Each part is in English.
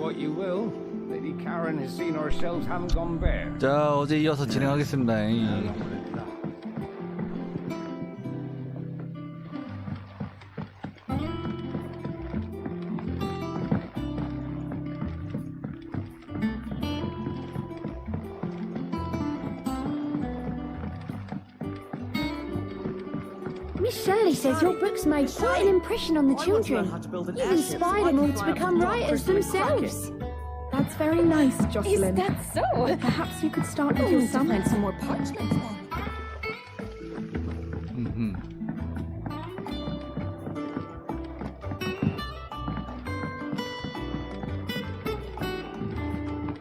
what you will. Lady Karen has seen ourselves haven't gone bare. 자, 어제 이어서 진행하겠습니다. Miss Shirley says your books made quite an impression on the children. You've inspired them all to become writers themselves. That's very nice, Jocelyn. Is that so? Perhaps you could start with your son. Find some more parchments then.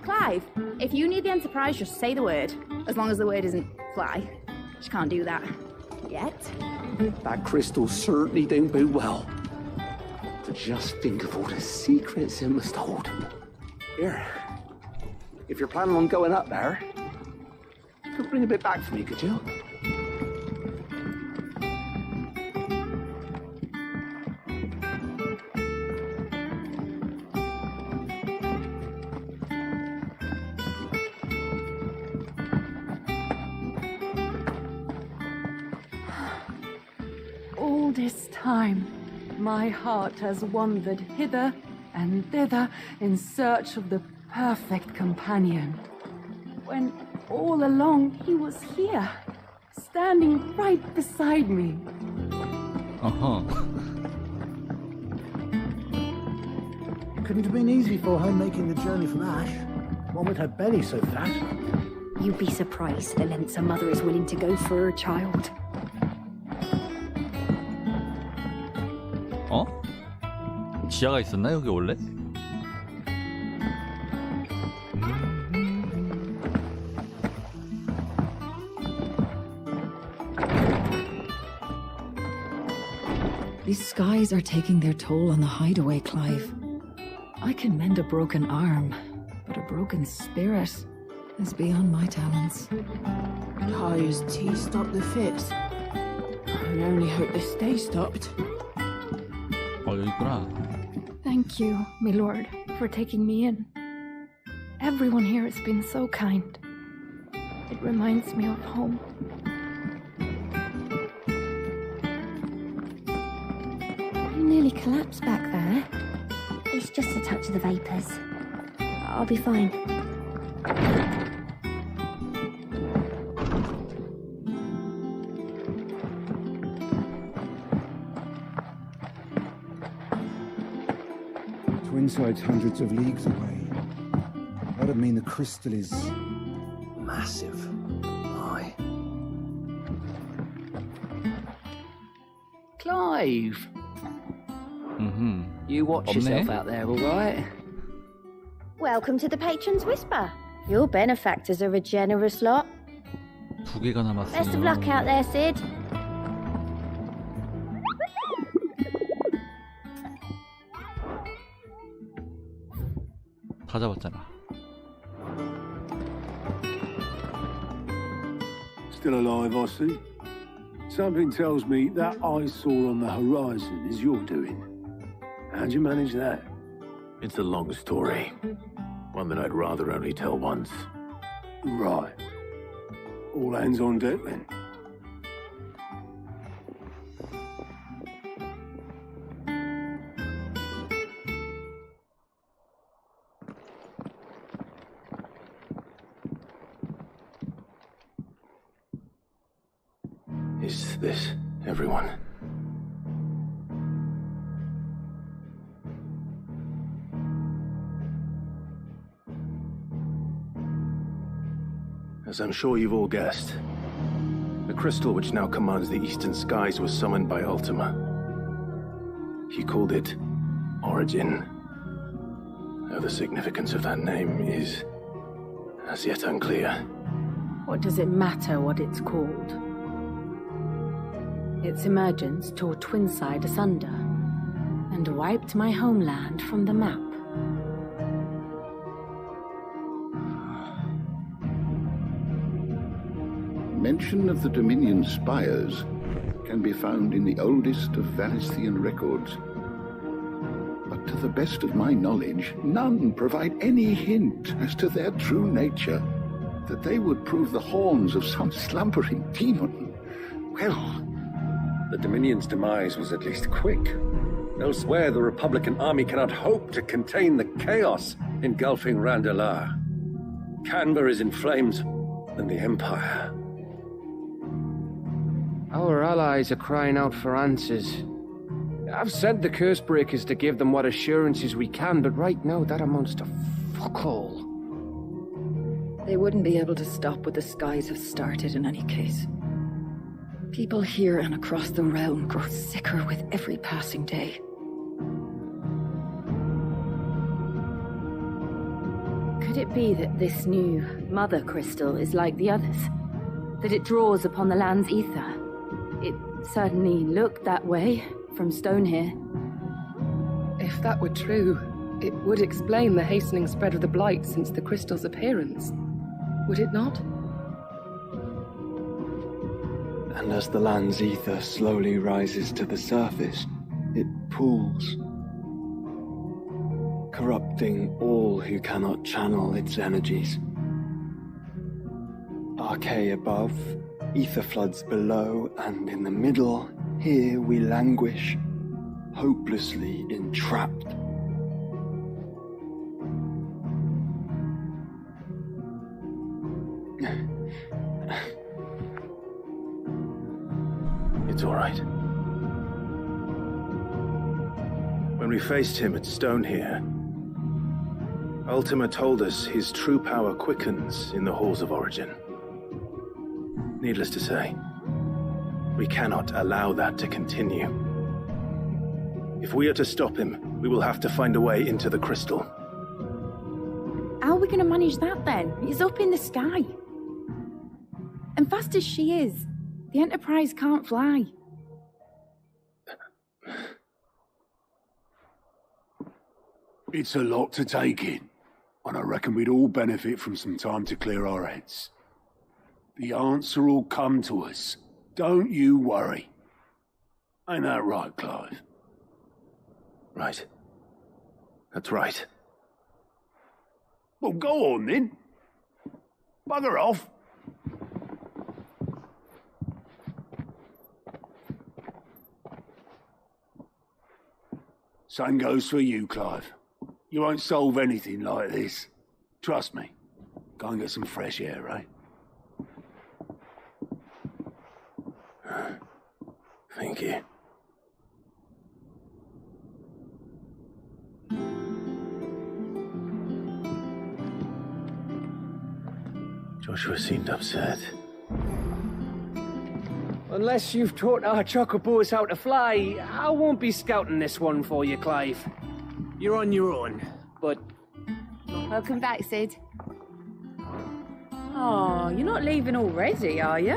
Clive, if you need the Enterprise, just say the word. As long as the word isn't fly. She can't do that. Yet. That crystal certainly don't bode well. To just think of all the secrets it must hold. Here, if you're planning on going up there, you could bring a bit back for me, could you? All this time, my heart has wandered hither and thither in search of the perfect companion. When all along he was here, standing right beside me. It couldn't have been easy for her making the journey from Ash, one with her belly so fat. You'd be surprised the lengths a mother is willing to go for her child. 어? 지하가 있었나 여기 원래? These skies are taking their toll on the hideaway, Clive. I can mend a broken arm, but a broken spirit is beyond my talents. Ty's tea stopped the fits. I only hope they stay stopped. 여기 있구나. Thank you, my lord, for taking me in. Everyone here has been so kind. It reminds me of home. You nearly collapsed back there. It's just a touch of the vapours. I'll be fine. Twinside's hundreds of leagues away. That'd mean the crystal is massive. Aye. Clive! You watch yourself out there, all right? Welcome to the Patron's Whisper. Your benefactors are a generous lot. 두 개가 남았어. Best of luck out there, Sid. 다 잡았잖아. Still alive, I see. Something tells me that eyesore on the horizon is your doing. How'd you manage that? It's a long story. One that I'd rather only tell once. Right. All hands on deck then. Is this everyone? As I'm sure you've all guessed, the crystal which now commands the eastern skies was summoned by Ultima. He called it Origin. Though the significance of that name is as yet unclear. What does it matter what it's called? Its emergence tore Twinside asunder and wiped my homeland from the map. Mention of the Dominion spires can be found in the oldest of Variscian records. But to the best of my knowledge, none provide any hint as to their true nature. That they would prove the horns of some slumbering demon. Well, the Dominion's demise was at least quick. Elsewhere, the Republican army cannot hope to contain the chaos engulfing Randalar. Canberra is in flames, and the Empire. Our allies are crying out for answers. I've sent the curse breakers to give them what assurances we can, but right now that amounts to fuck all. They wouldn't be able to stop what the skies have started in any case. People here and across the realm grow sicker with every passing day. Could it be that this new Mother Crystal is like the others? That it draws upon the land's ether? It certainly looked that way from stone here. If that were true, it would explain the hastening spread of the Blight since the crystal's appearance. Would it not? And as the land's ether slowly rises to the surface, it pools, corrupting all who cannot channel its energies. Archay above, ether floods below, and in the middle, here we languish, hopelessly entrapped. It's all right. When we faced him at Stone here, Ultima told us his true power quickens in the halls of Origin. Needless to say, we cannot allow that to continue. If we are to stop him, we will have to find a way into the crystal. How are we going to manage that then? It's up in the sky. And fast as she is, the Enterprise can't fly. It's a lot to take in, and I reckon we'd all benefit from some time to clear our heads. The answer will come to us. Don't you worry. Ain't that right, Clive? Right. That's right. Well, go on then. Bugger off. Same goes for you, Clive. You won't solve anything like this. Trust me. Go and get some fresh air, eh? Thank you. Joshua seemed upset. Unless you've taught our chocobos how to fly, I won't be scouting this one for you, Clive. You're on your own, but... Welcome back, Sid. Oh, you're not leaving already, are you?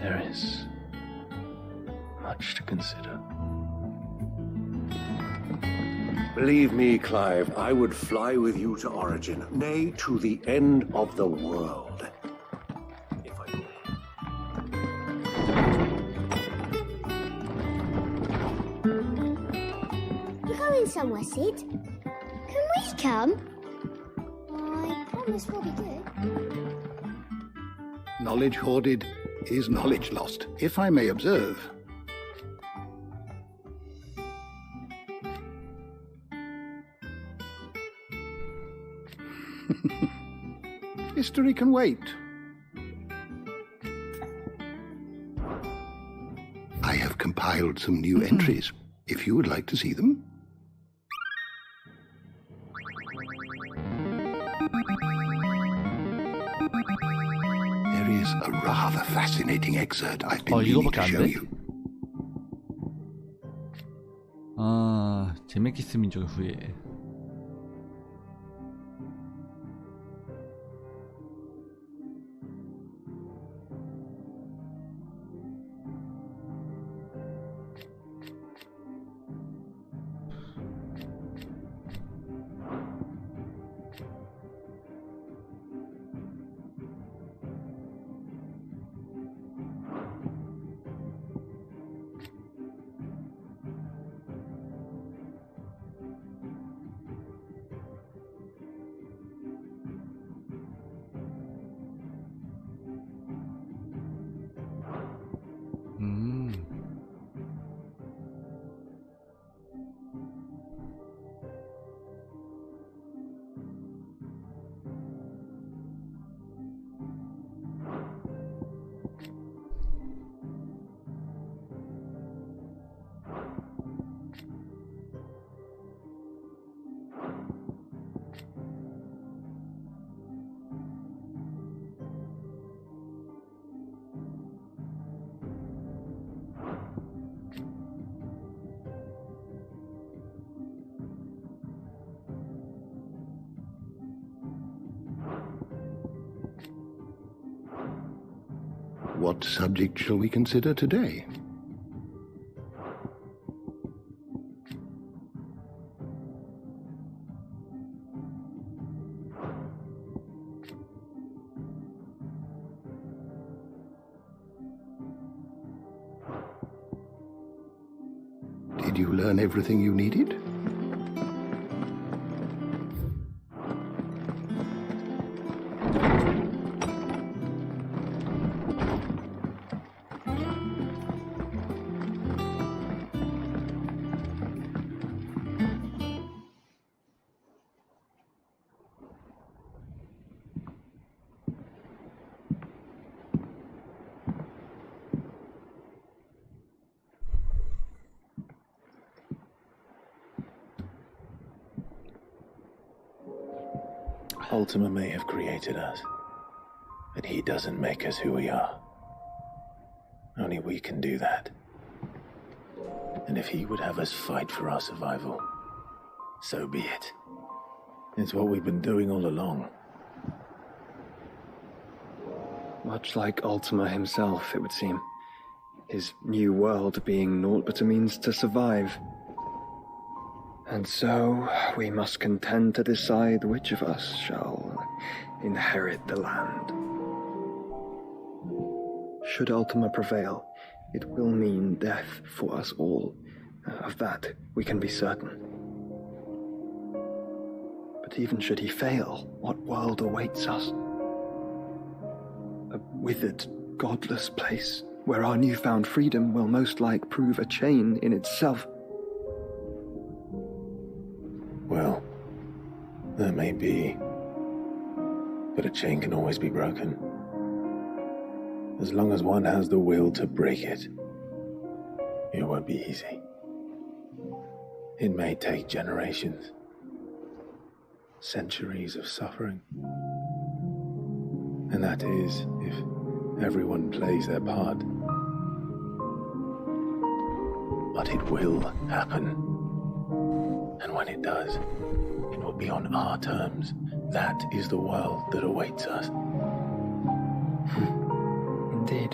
There is much to consider. Believe me, Clive, I would fly with you to Origin, nay, to the end of the world. If I could. You're going somewhere, Sid. Can we come? I promise we'll be good. Knowledge hoarded is knowledge lost, if I may observe. History can wait. I have compiled some new entries, if you would like to see them. There is a rather fascinating excerpt I've been meaning to show you. 아, 제메키스 민족의 후예. What subject shall we consider today? Did you learn everything you needed? Ultima may have created us, but he doesn't make us who we are. Only we can do that. And if he would have us fight for our survival, so be it. It's what we've been doing all along. Much like Ultima himself, it would seem. His new world being naught but a means to survive. And so, we must contend to decide which of us shall inherit the land. Should Ultima prevail, it will mean death for us all. Of that, we can be certain. But even should he fail, what world awaits us? A withered, godless place, where our newfound freedom will most like prove a chain in itself. Well, that may be, but a chain can always be broken. As long as one has the will to break it, it won't be easy. It may take generations, centuries of suffering. And that is if everyone plays their part. But it will happen. And when it does, it will be on our terms. That is the world that awaits us. Indeed.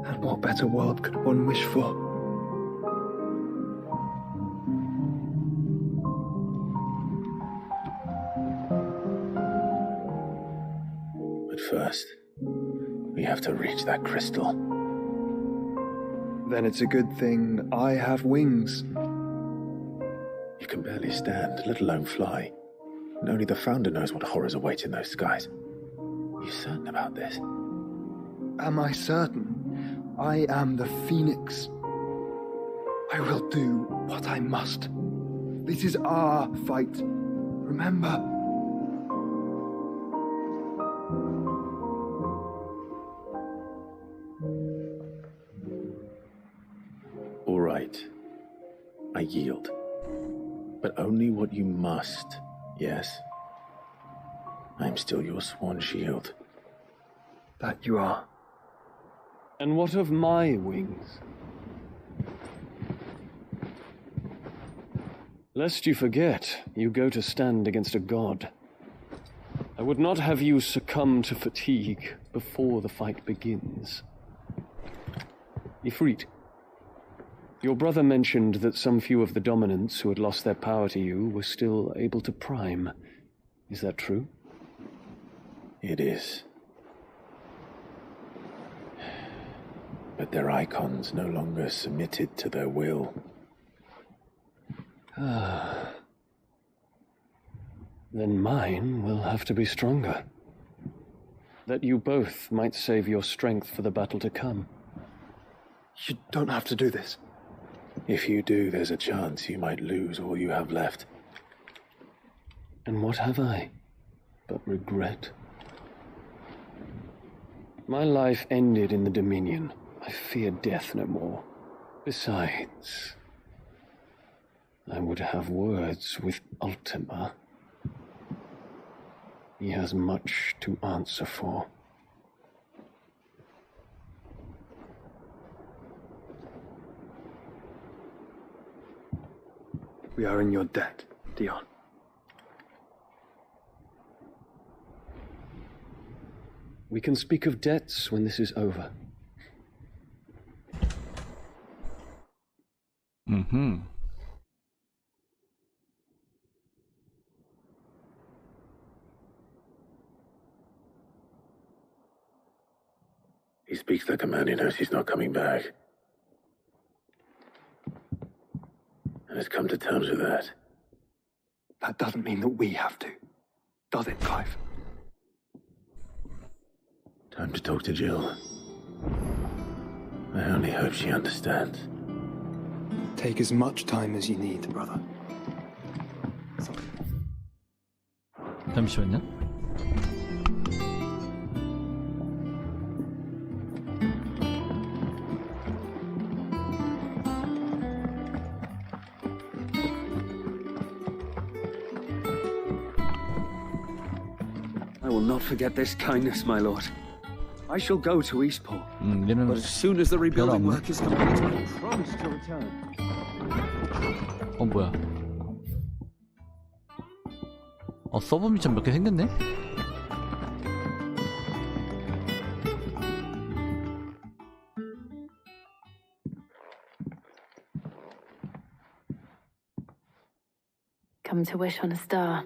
And what better world could one wish for? But first, we have to reach that crystal. Then it's a good thing I have wings. You can barely stand, let alone fly. And only the Founder knows what horrors await in those skies. Are you certain about this? Am I certain? I am the Phoenix. I will do what I must. This is our fight. Remember. All right. I yield. But only what you must, yes? I'm still your swan shield. That you are. And what of my wings? Lest you forget, you go to stand against a god. I would not have you succumb to fatigue before the fight begins. Ifrit, your brother mentioned that some few of the dominants who had lost their power to you were still able to prime. Is that true? It is. But their icons no longer submitted to their will. Then mine will have to be stronger. That you both might save your strength for the battle to come. You don't have to do this. If you do, there's a chance you might lose all you have left. And what have I but regret? My life ended in the Dominion. I fear death no more. Besides, I would have words with Ultima. He has much to answer for. We are in your debt, Dion. We can speak of debts when this is over. Mm-hmm. He speaks like a man who knows he's not coming back. And has come to terms with that. That doesn't mean that we have to, does it, Clive? Time to talk to Jill. I only hope she understands. Take as much time as you need, brother. 잠시만요. I will not forget this kindness, my lord. I shall go to Eastport. But as soon as the rebuilding work is complete, I promise to return. 뭐야? 서브미션 몇 개 생겼네? Come to wish on a star.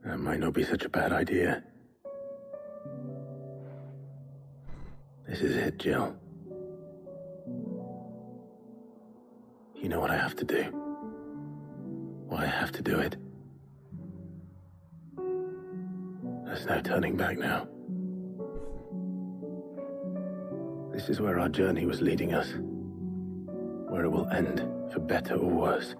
That might not be such a bad idea. This is it, Jill. You know what I have to do. Why I have to do it. There's no turning back now. This is where our journey was leading us. Where it will end, for better or worse.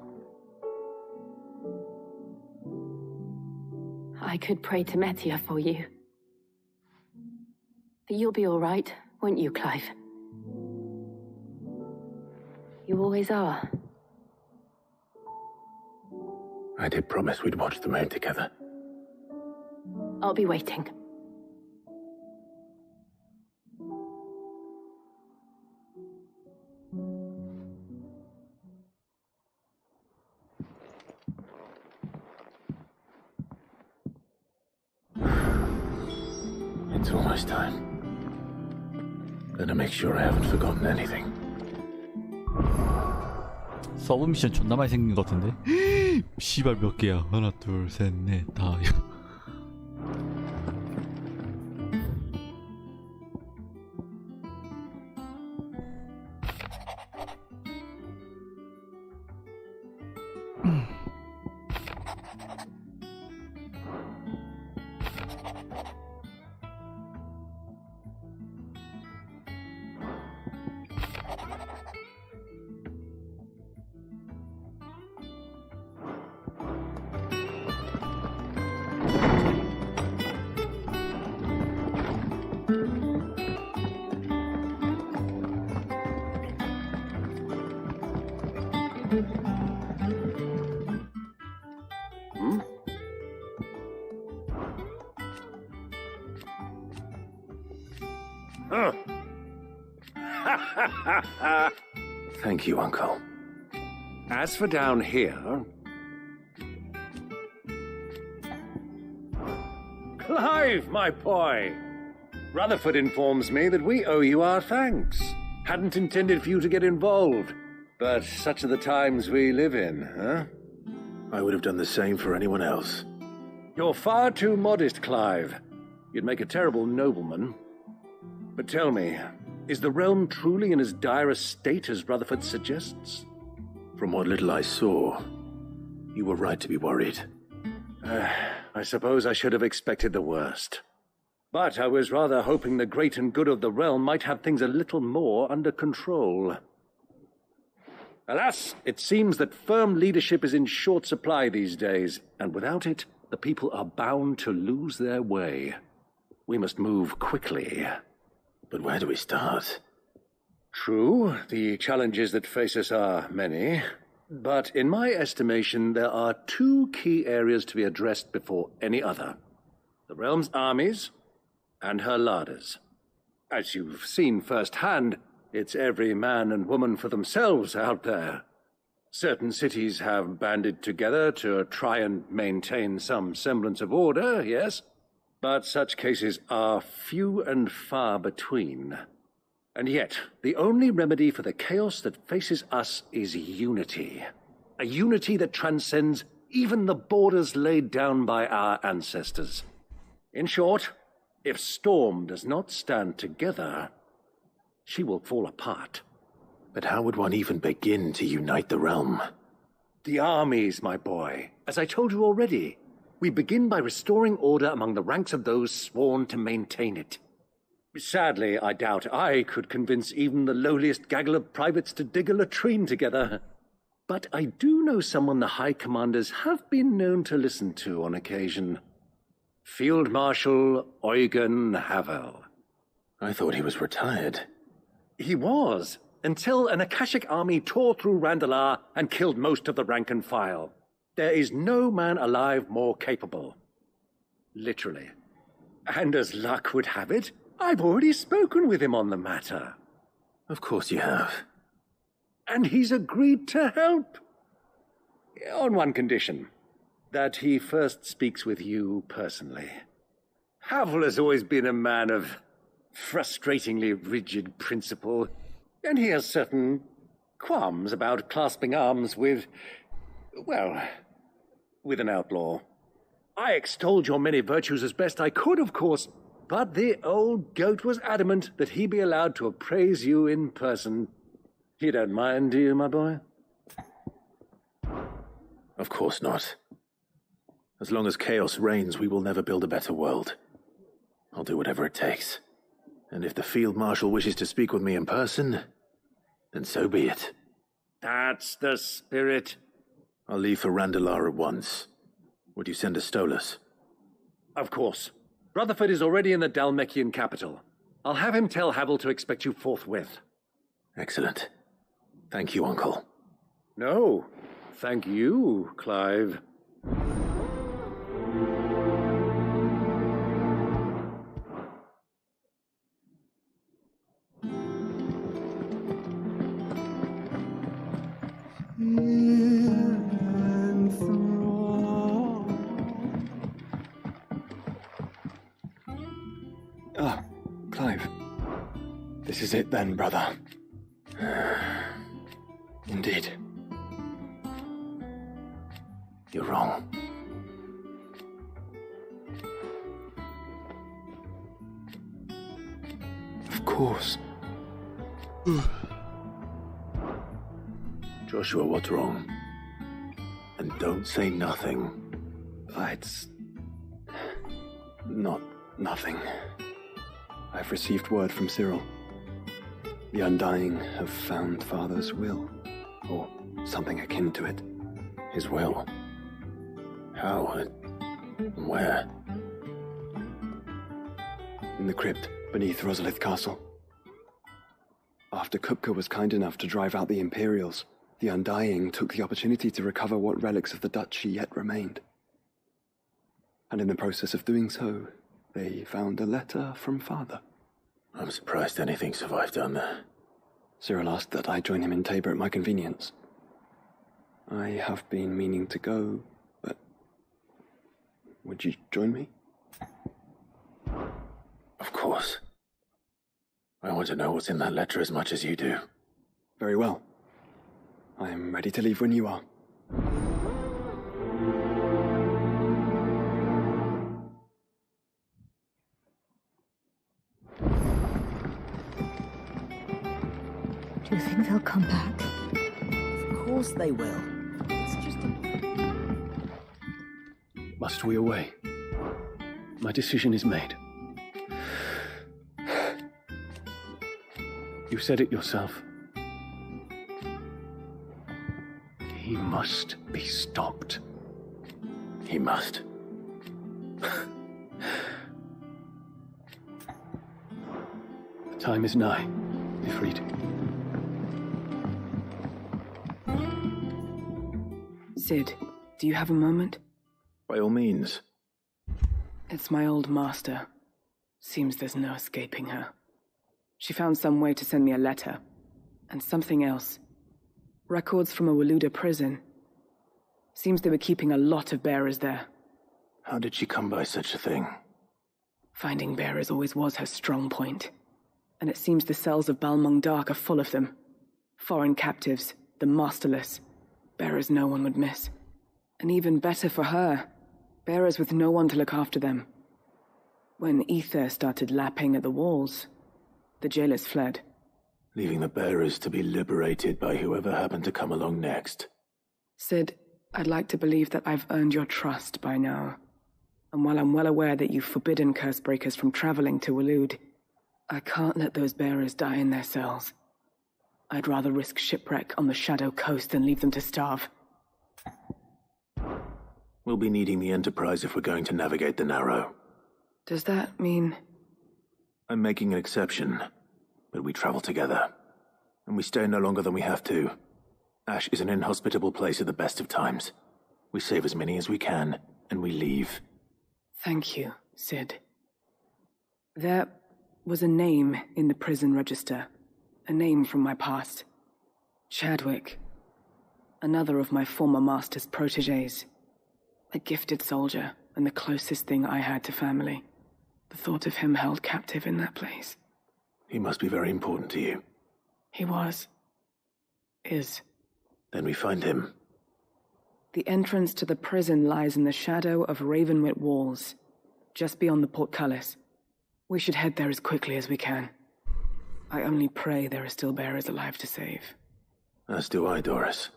I could pray to Metia for you. But you'll be all right, won't you, Clive? You always are. I did promise we'd watch the moon together. I'll be waiting. It's almost time. Better make sure I haven't forgotten anything. 서브미션 존나 많이 생긴 것 같은데? 씨발 몇 개야? 하나, 둘, 셋, 넷, 다. Thank you, Uncle. As for down here... Clive, my boy! Rutherford informs me that we owe you our thanks. Hadn't intended for you to get involved, but such are the times we live in, huh? I would have done the same for anyone else. You're far too modest, Clive. You'd make a terrible nobleman. But tell me, is the realm truly in as dire a state as Rutherford suggests? From what little I saw, you were right to be worried. I suppose I should have expected the worst. But I was rather hoping the great and good of the realm might have things a little more under control. Alas, it seems that firm leadership is in short supply these days, and without it, the people are bound to lose their way. We must move quickly. But where do we start? True, the challenges that face us are many, but in my estimation, there are two key areas to be addressed before any other. The realm's armies and her larders. As you've seen firsthand, it's every man and woman for themselves out there. Certain cities have banded together to try and maintain some semblance of order, yes? But such cases are few and far between. And yet, the only remedy for the chaos that faces us is unity. A unity that transcends even the borders laid down by our ancestors. In short, if Storm does not stand together, she will fall apart. But how would one even begin to unite the realm? The armies, my boy. As I told you already, we begin by restoring order among the ranks of those sworn to maintain it. Sadly, I doubt I could convince even the lowliest gaggle of privates to dig a latrine together. But I do know someone the High Commanders have been known to listen to on occasion. Field Marshal Eugen Havel. I thought he was retired. He was, until an Akashic army tore through Randalar and killed most of the rank and file. There is no man alive more capable. Literally. And as luck would have it, I've already spoken with him on the matter. Of course you have. And he's agreed to help. On one condition. That he first speaks with you personally. Havel has always been a man of frustratingly rigid principle, and he has certain qualms about clasping arms with, well, with an outlaw. I extolled your many virtues as best I could, of course, but the old goat was adamant that he be allowed to appraise you in person. You don't mind, do you, my boy? Of course not. As long as chaos reigns, we will never build a better world. I'll do whatever it takes. And if the Field Marshal wishes to speak with me in person, then so be it. That's the spirit. I'll leave for Randalar at once. Would you send a Stolas? Of course. Rutherford is already in the Dalmekian capital. I'll have him tell Havel to expect you forthwith. Excellent. Thank you, Uncle. No, thank you, Clive. Ah, Clive. This is it then, brother. Indeed. You're wrong. Of course. Joshua, what's wrong? And don't say nothing. It's not nothing. I've received word from Cyril. The Undying have found Father's will, or something akin to it. His will? How and where? In the crypt beneath Rosalith Castle. After Kupka was kind enough to drive out the Imperials, the Undying took the opportunity to recover what relics of the Duchy yet remained. And in the process of doing so, they found a letter from Father. I'm surprised anything survived down there. Cyril asked that I join him in Tabor at my convenience. I have been meaning to go, but would you join me? Of course. I want to know what's in that letter as much as you do. Very well. I am ready to leave when you are. Do you think they'll come back? Of course they will. It's just Must we away? My decision is made. You said it yourself. He must be stopped. He must. The time is nigh, Ifrit. Sid, do you have a moment? By all means. It's my old master. Seems there's no escaping her. She found some way to send me a letter. And something else. Records from a Waluda prison. Seems they were keeping a lot of bearers there. How did she come by such a thing? Finding bearers always was her strong point. And it seems the cells of Balmung Dark are full of them. Foreign captives, the masterless, bearers no one would miss. And even better for her, bearers with no one to look after them. When ether started lapping at the walls, the jailers fled. Leaving the bearers to be liberated by whoever happened to come along next. Sid, I'd like to believe that I've earned your trust by now. And while I'm well aware that you've forbidden Cursebreakers from traveling to Waloed, I can't let those bearers die in their cells. I'd rather risk shipwreck on the Shadow Coast than leave them to starve. We'll be needing the Enterprise if we're going to navigate the Narrow. Does that mean... I'm making an exception, but we travel together. And we stay no longer than we have to. Ash is an inhospitable place at the best of times. We save as many as we can, and we leave. Thank you, Sid. There was a name in the prison register. A name from my past. Chadwick. Another of my former master's protégés. A gifted soldier, and the closest thing I had to family. The thought of him held captive in that place. He must be very important to you. He was. Is. Then we find him. The entrance to the prison lies in the shadow of Ravenwit Walls, just beyond the portcullis. We should head there as quickly as we can. I only pray there are still bearers alive to save. As do I, Doris.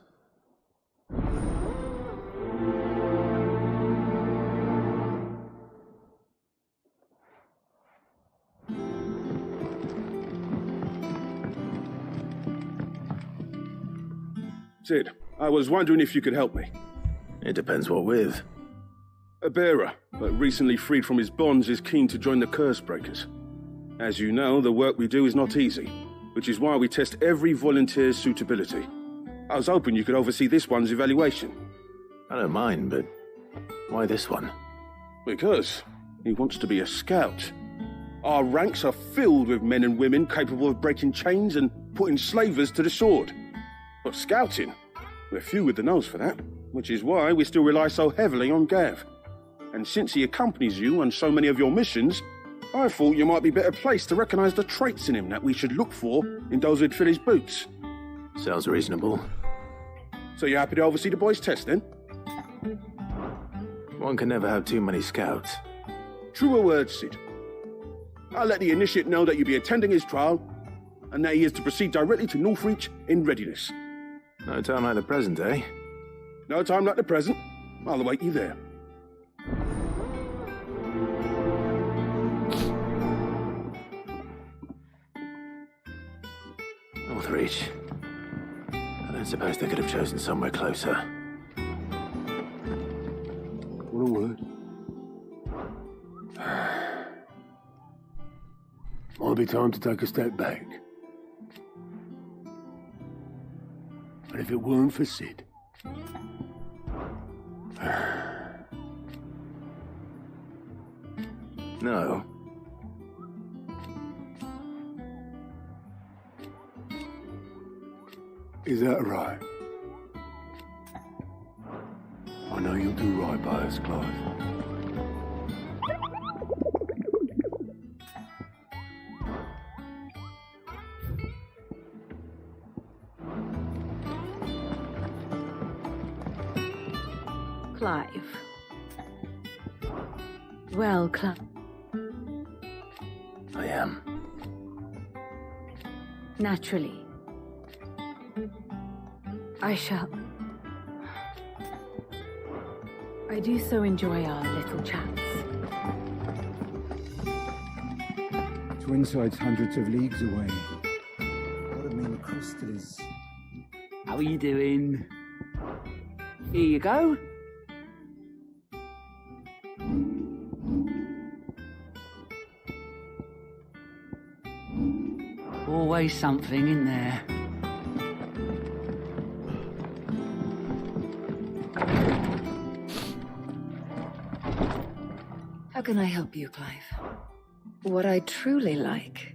Sid, I was wondering if you could help me. It depends what with. A bearer, but recently freed from his bonds, is keen to join the Cursebreakers. As you know, the work we do is not easy, which is why we test every volunteer's suitability. I was hoping you could oversee this one's evaluation. I don't mind, but why this one? Because he wants to be a scout. Our ranks are filled with men and women capable of breaking chains and putting slavers to the sword. But scouting, we're few with the nose for that, which is why we still rely so heavily on Gav. And since he accompanies you on so many of your missions, I thought you might be better placed to recognize the traits in him that we should look for in those who'd fill his boots. Sounds reasonable. So you're happy to oversee the boys' test, then? One can never have too many scouts. Truer words, Sid. I'll let the initiate know that you'll be attending his trial, and that he is to proceed directly to Northreach in readiness. No time like the present, eh? No time like the present. I'll await you there. Northreach. I don't suppose they could have chosen somewhere closer. What a word. Might be time to take a step back. But if it weren't for Sid... No. Is that right? I know you'll do right by us, Clive. Clive. Well, Clive. I am. Naturally. I shall. I do so enjoy our little chats. Twinside's hundreds of leagues away. What I mean, the crystal is... How are you doing? Here you go. Always something in there. How can I help you, Clive? What I truly like.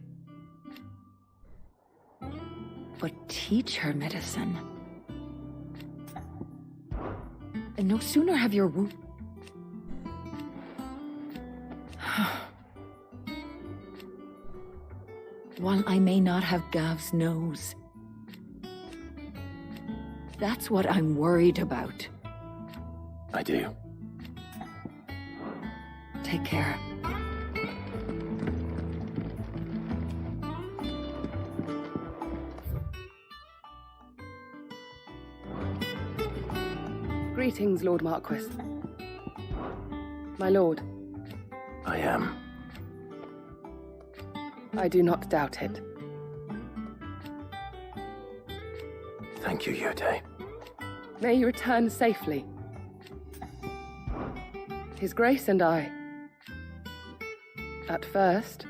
But teach her medicine. And no sooner have your while I may not have Gav's nose. That's what I'm worried about. I do. Take care. Greetings, Lord Marquis. My lord. I am. I do not doubt it. Thank you, Yode. May you return safely. His Grace and I. At first,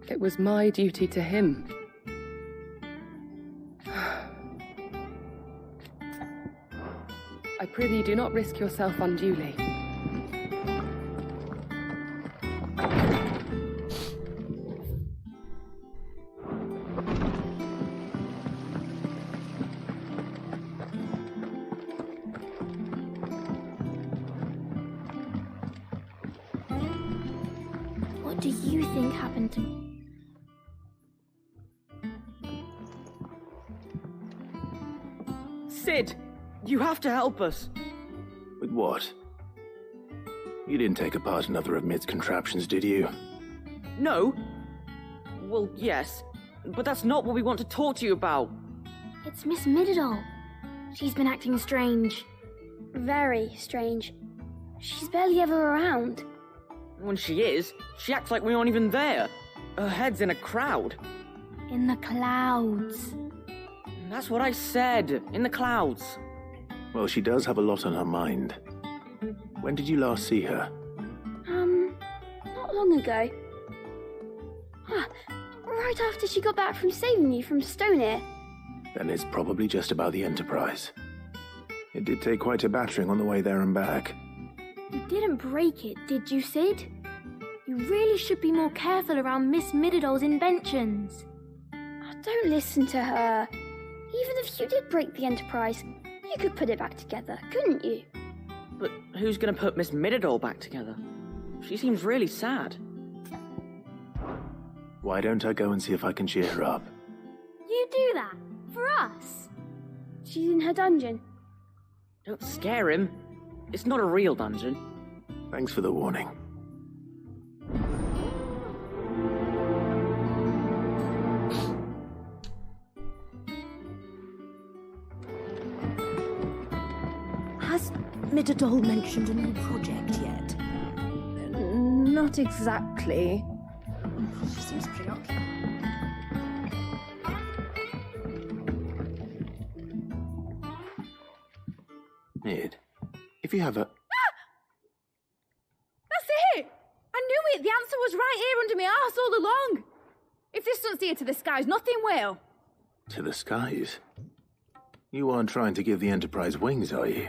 it was my duty to him. I prithee do not risk yourself unduly. What do you think happened to me? Sid, you have to help us. With what? You didn't take apart another of Mid's contraptions, did you? No. Well, yes, but that's not what we want to talk to you about. It's Miss Mididol. She's been acting strange. Very strange. She's barely ever around. When she is, she acts like we aren't even there. Her head's in a crowd. In the clouds. That's what I said, in the clouds. Well, she does have a lot on her mind. When did you last see her? Not long ago. Right after she got back from saving you from Stoneham. Then it's probably just about the Enterprise. It did take quite a battering on the way there and back. You didn't break it, did you, Sid? You really should be more careful around Miss Mididol's inventions. Don't listen to her. Even if you did break the Enterprise, you could put it back together, couldn't you? But who's gonna put Miss Mididol back together? She seems really sad. Why don't I go and see if I can cheer her up? You do that? For us? She's in her dungeon. Don't scare him. It's not a real dungeon. Thanks for the warning. Has Mididol mentioned a new project yet? Not exactly. She seems preoccupied. Mid, if you have a... That's it! I knew it! The answer was right here under my arse all along! If this doesn't steer to the skies, nothing will! To the skies? You aren't trying to give the Enterprise wings, are you?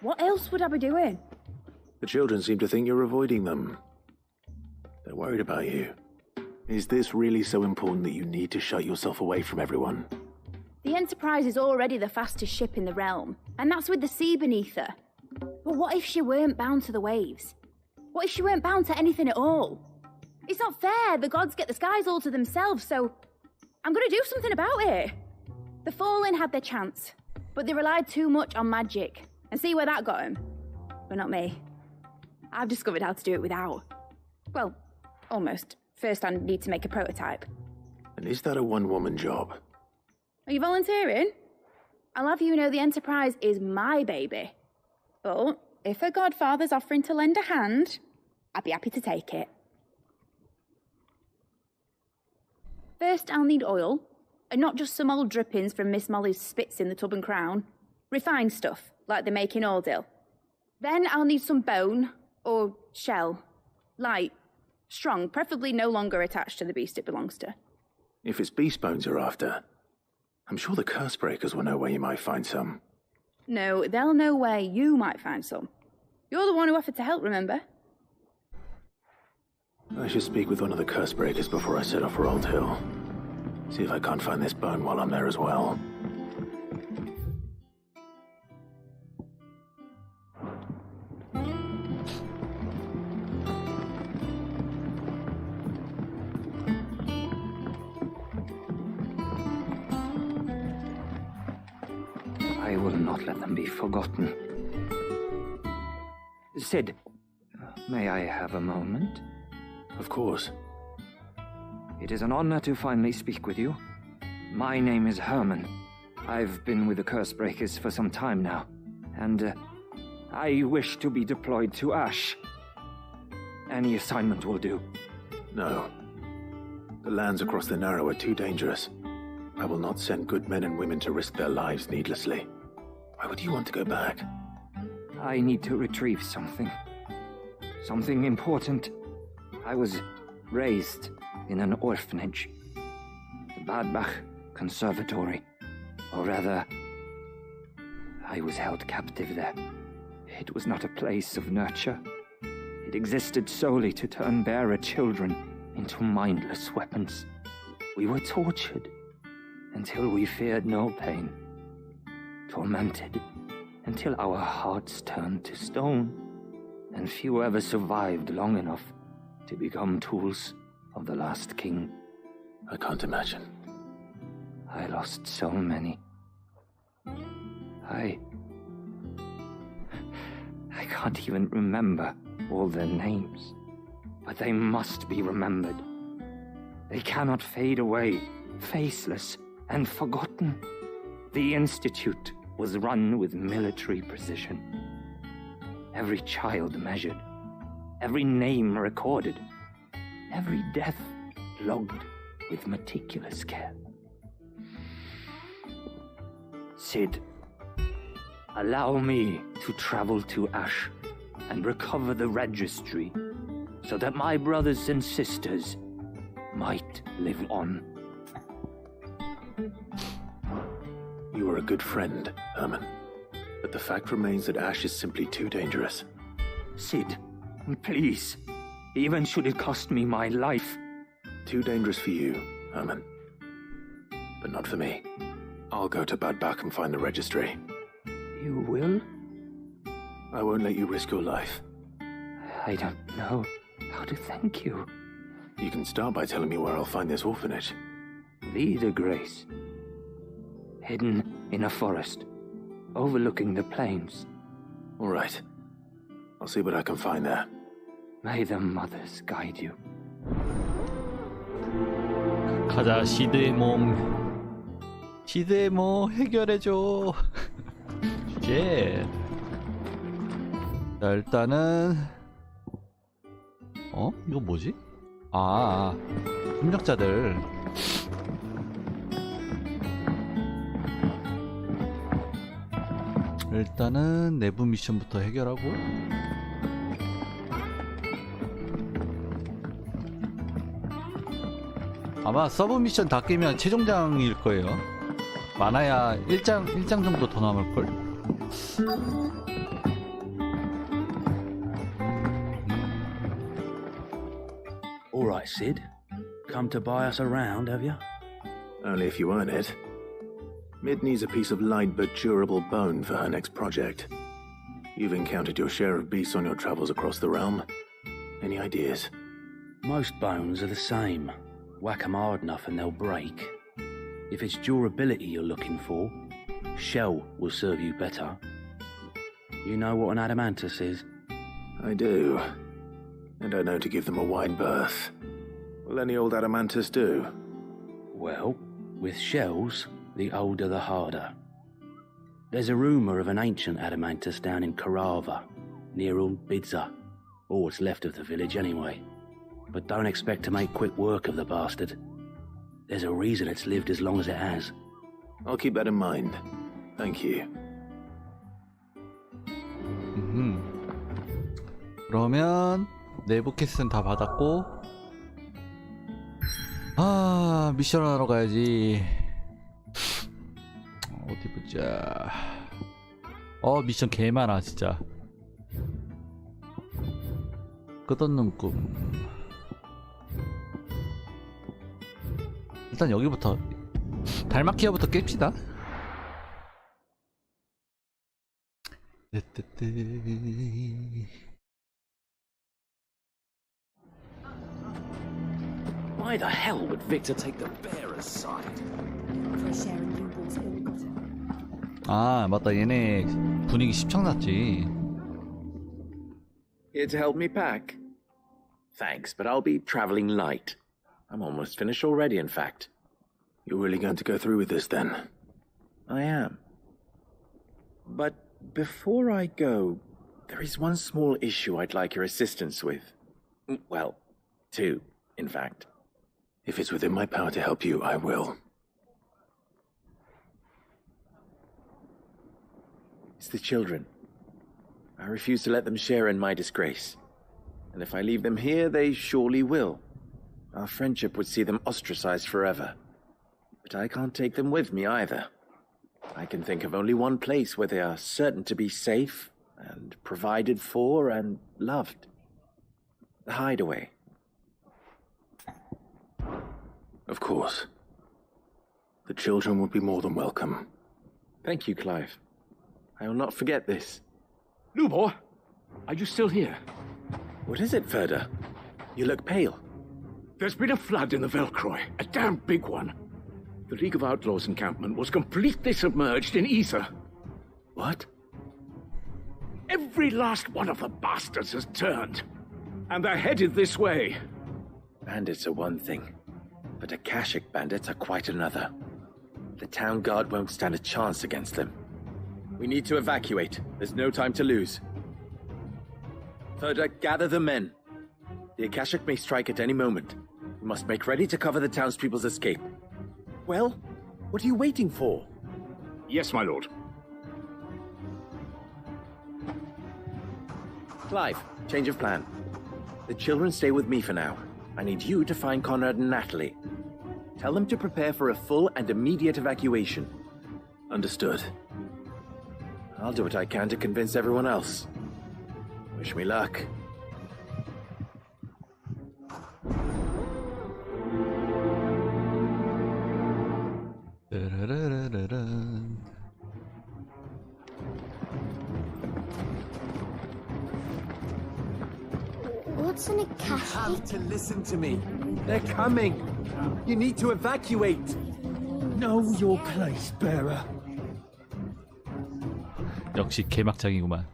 What else would I be doing? The children seem to think you're avoiding them. They're worried about you. Is this really so important that you need to shut yourself away from everyone? The Enterprise is already the fastest ship in the realm, and that's with the sea beneath her. But what if she weren't bound to the waves? What if she weren't bound to anything at all? It's not fair. The gods get the skies all to themselves, so I'm gonna do something about it. The Fallen had their chance, but they relied too much on magic. And see where that got them? But not me. I've discovered how to do it without. Well, almost. First, I need to make a prototype. And is that a one-woman job? Are you volunteering? I'll have you know the Enterprise is my baby. But if a godfather's offering to lend a hand, I'd be happy to take it. First, I'll need oil, and not just some old drippings from Miss Molly's spits in the Tub and Crown. Refined stuff, like they make in Ordil. Then I'll need some bone, or shell. Light, strong, preferably no longer attached to the beast it belongs to. If it's beast bones you're after, I'm sure the curse breakers will know where you might find some. No, they'll know where you might find some. You're the one who offered to help, remember? I should speak with one of the curse breakers before I set off for Old Hill. See if I can't find this bone while I'm there as well. I will not let them be forgotten. Sid, may I have a moment? Of course. It is an honor to finally speak with you. My name is Herman. I've been with the Cursebreakers for some time now, and I wish to be deployed to Ash. Any assignment will do. No. The lands across the Narrow are too dangerous. I will not send good men and women to risk their lives needlessly. Why would you want to go back? I need to retrieve something. Something important. I was raised in an orphanage. The Badbach Conservatory. Or rather, I was held captive there. It was not a place of nurture. It existed solely to turn bearer children into mindless weapons. We were tortured until we feared no pain. Tormented until our hearts turned to stone, and few ever survived long enough to become tools of the last king. I can't imagine. I lost so many. I can't even remember all their names, but they must be remembered. They cannot fade away, faceless and forgotten. The Institute was run with military precision. Every child measured, every name recorded, every death logged with meticulous care. Sid, allow me to travel to Ash and recover the registry so that my brothers and sisters might live on. You are a good friend, Herman. But the fact remains that Ash is simply too dangerous. Sid, please. Even should it cost me my life. Too dangerous for you, Herman. But not for me. I'll go to Badbach and find the registry. You will? I won't let you risk your life. I don't know how to thank you. You can start by telling me where I'll find this orphanage. Vida Grace. Hidden in a forest, overlooking the plains. All right. I'll see what I can find there. May the mothers guide you. 가자, 시드의 몸. 시드의 몸 해결해줘. 예. 자, 일단은 이거 뭐지? 협력자들. 일단은 내부 미션부터 해결하고, 아마 서브 미션 다 깨면 최종장일 거예요. 많아야 1장 정도 더 남을걸? Alright, Sid. Come to buy us around, have you? Only if you earn it. Mid needs a piece of light but durable bone for her next project. You've encountered your share of beasts on your travels across the realm. Any ideas? Most bones are the same. Whack 'em hard enough and they'll break. If it's durability you're looking for, shell will serve you better. You know what an adamantus is? I do. And I know to give them a wide berth. Will any old adamantus do? Well, with shells, the older the harder. There's a rumour of an ancient adamantus down in Karava, near Bidza, or what's left of the village anyway. But don't expect to make quick work of the bastard. There's a reason it's lived as long as it has. I'll keep that in mind. Thank you. 그러면 내부 퀘스트는 다 받았고, 미션 하러 가야지. 어디 보자. 미션 개 많아 진짜. 끝없는 꿈. 일단 여기부터 달마키아부터 깹시다. Why the hell would Victor take the bearer's side? 아 맞다, 얘네 분위기 십창났지. Here to help me pack? Thanks, but I'll be traveling light. I'm almost finished already, in fact. You're really going to go through with this, then? I am. But before I go, there is one small issue I'd like your assistance with. Well, two, in fact. If it's within my power to help you, I will. It's the children. I refuse to let them share in my disgrace. And if I leave them here, they surely will. Our friendship would see them ostracized forever. But I can't take them with me either. I can think of only one place where they are certain to be safe and provided for and loved. The hideaway. Of course. The children would be more than welcome. Thank you, Clive. I will not forget this. Lubor, are you still here? What is it, Ferda? You look pale. There's been a flood in the Velcroy, a damn big one. The League of Outlaws encampment was completely submerged in ether. What? Every last one of the bastards has turned, and they're headed this way. Bandits are one thing, but Akashic bandits are quite another. The town guard won't stand a chance against them. We need to evacuate. There's no time to lose. Ferda, gather the men. The Akashic may strike at any moment. We must make ready to cover the townspeople's escape. Well, what are you waiting for? Yes, my lord. Clive, change of plan. The children stay with me for now. I need you to find Conrad and Natalie. Tell them to prepare for a full and immediate evacuation. Understood. I'll do what I can to convince everyone else. Wish me luck. What's an Akashic? You have to listen to me. They're coming. You need to evacuate. Know your place, bearer. 역시 개막장이구만.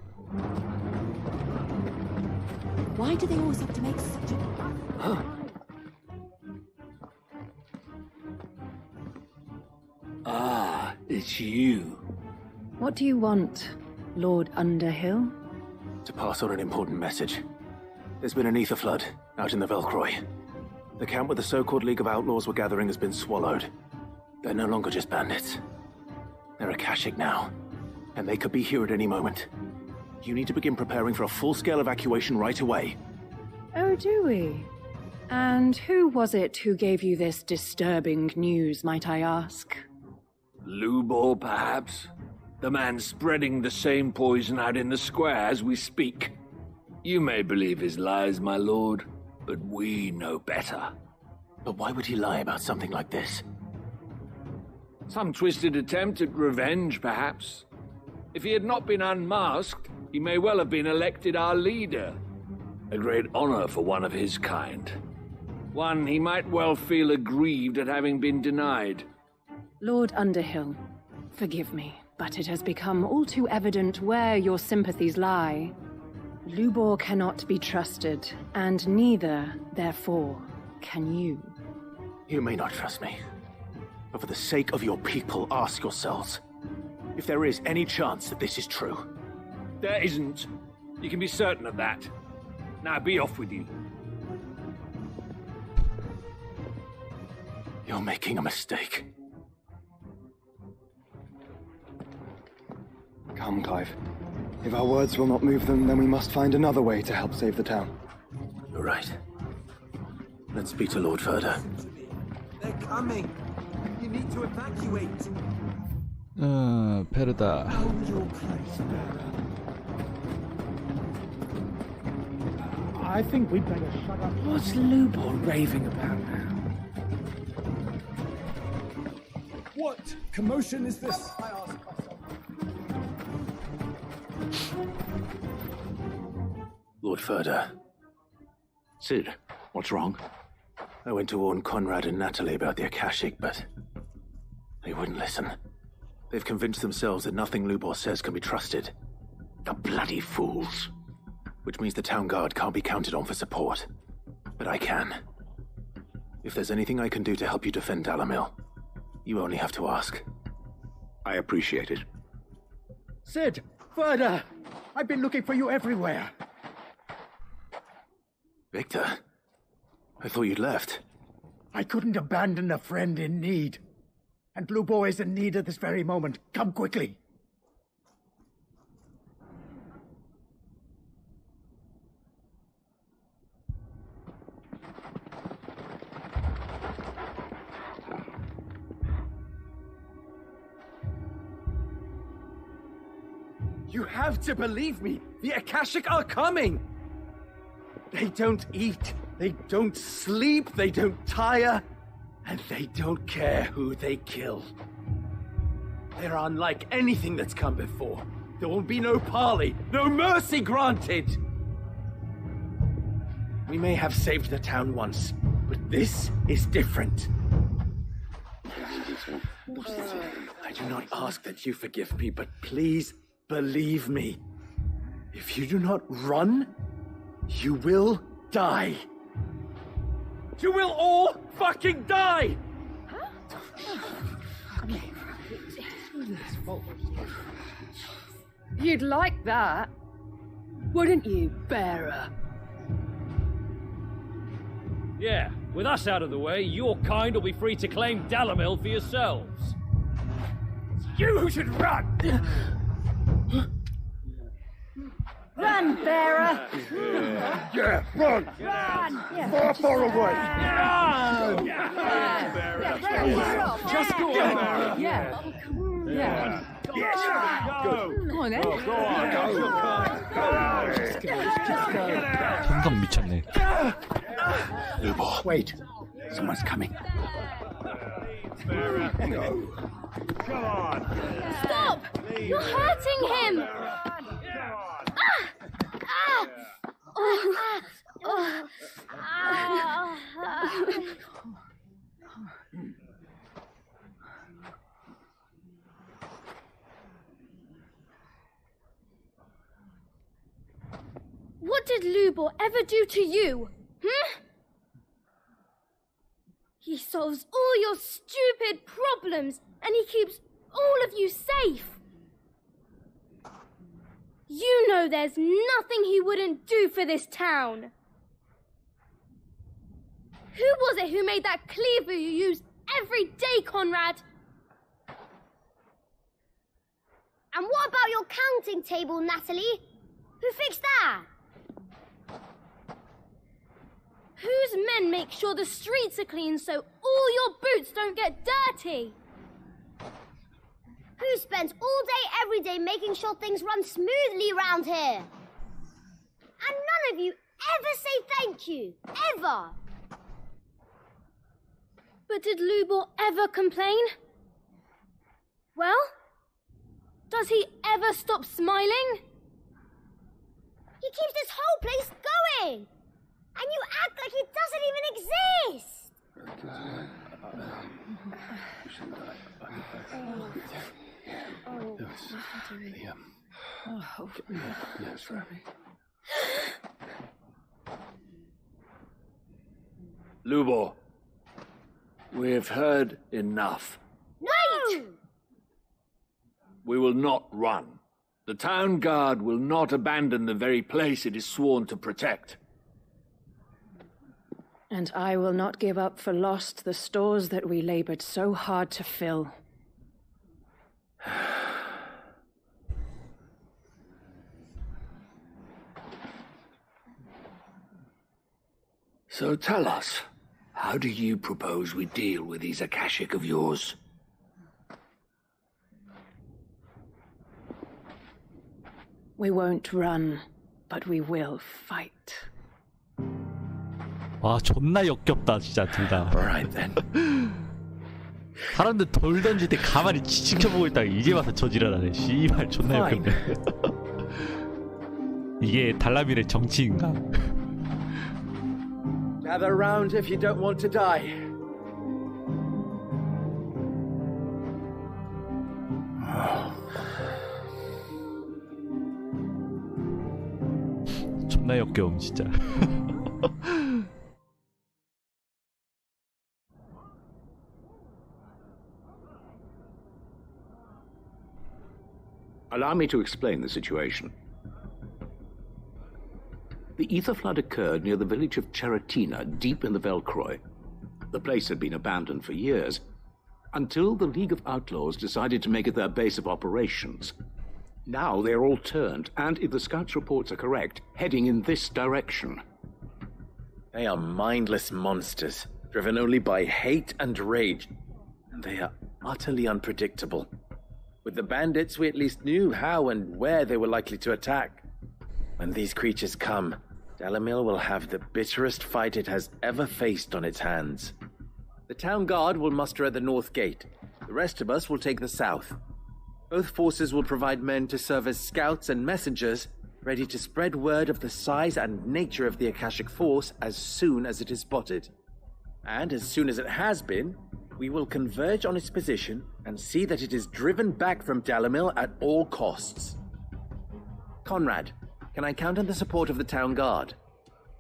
Why do they always have to make such a... Ah, it's you. What do you want, Lord Underhill? To pass on an important message. There's been an ether flood out in the Velcroy. The camp where the so-called League of Outlaws were gathering has been swallowed. They're no longer just bandits. They're Akashic now, and they could be here at any moment. You need to begin preparing for a full-scale evacuation right away. Oh, do we? And who was it who gave you this disturbing news, might I ask? Lubor, perhaps? The man spreading the same poison out in the square as we speak. You may believe his lies, my lord, but we know better. But why would he lie about something like this? Some twisted attempt at revenge, perhaps. If he had not been unmasked, he may well have been elected our leader. A great honor for one of his kind. One he might well feel aggrieved at having been denied. Lord Underhill, forgive me, but it has become all too evident where your sympathies lie. Lubor cannot be trusted, and neither, therefore, can you. You may not trust me, but for the sake of your people, ask yourselves if there is any chance that this is true. There isn't. You can be certain of that. Now be off with you. You're making a mistake. Come, Clive. If our words will not move them, then we must find another way to help save the town. You're right. Let's speak to Lord Ferda. They're coming. You need to evacuate. 페르다. I think we'd better shut up. What's Lubor raving about now? What commotion is this? I ask myself. Lord Ferda. Sid, what's wrong? I went to warn Conrad and Natalie about the Akashic, but they wouldn't listen. They've convinced themselves that nothing Lubor says can be trusted. The bloody fools. Which means the town guard can't be counted on for support. But I can. If there's anything I can do to help you defend Dalamil, you only have to ask. I appreciate it. Sid! Verda! I've been looking for you everywhere. Victor? I thought you'd left. I couldn't abandon a friend in need. And Lubor is in need at this very moment. Come quickly. You have to believe me. The Akashic are coming. They don't eat. They don't sleep. They don't tire. And they don't care who they kill. They're unlike anything that's come before. There will be no parley, no mercy granted. We may have saved the town once, but this is different. I do not ask that you forgive me, but please believe me. If you do not run, you will die. You will all fucking die! You'd like that, wouldn't you, Bearer? Yeah, with us out of the way, your kind will be free to claim Dalamil for yourselves. It's you who should run! Run, Bearer! Yeah, run! Run! Far away! Run! Just go on, Bearer! Yeah. Yeah. Yes! Go! Go on then. Go on! Just go. 감성 미쳤네. Lubor, wait. Someone's coming. Go. Come on. Stop! You're hurting him! What did Lubor ever do to you? He solves all your stupid problems and he keeps all of you safe. You know there's nothing he wouldn't do for this town. Who was it who made that cleaver you use every day, Conrad? And what about your counting table, Natalie? Who fixed that? Whose men make sure the streets are clean so all your boots don't get dirty? Who spends all day, every day making sure things run smoothly around here? And none of you ever say thank you. Ever. But did Lubor ever complain? Well, does he ever stop smiling? He keeps this whole place going. And you act like it doesn't even exist. Lubor, we've heard enough. Wait! We will not run. The town guard will not abandon the very place it is sworn to protect. And I will not give up for lost the stores that we labored so hard to fill. So tell us, how do you propose we deal with these Akashic of yours? We won't run, but we will fight. 와 존나 역겹다 진짜 둘 다. Alright then. 사람들 돌 던질 때 가만히 지켜보고 있다가 이제 와서 저지랄하네. 씨발 존나 역겹네. 이게 달라밀의 정치인가? Gather round if you don't want to die. 존나 역겨움 진짜. Allow me to explain the situation. The ether flood occurred near the village of Cheratina, deep in the Velcroy. The place had been abandoned for years, until the League of Outlaws decided to make it their base of operations. Now they're all turned, and if the scouts' reports are correct, heading in this direction. They are mindless monsters, driven only by hate and rage, and they are utterly unpredictable. With the bandits, we at least knew how and where they were likely to attack. When these creatures come, Dalamil will have the bitterest fight it has ever faced on its hands. The town guard will muster at the north gate. The rest of us will take the south. Both forces will provide men to serve as scouts and messengers, ready to spread word of the size and nature of the Akashic force as soon as it is spotted. And as soon as it has been, we will converge on its position and see that it is driven back from Dalamil at all costs. Conrad, can I count on the support of the town guard?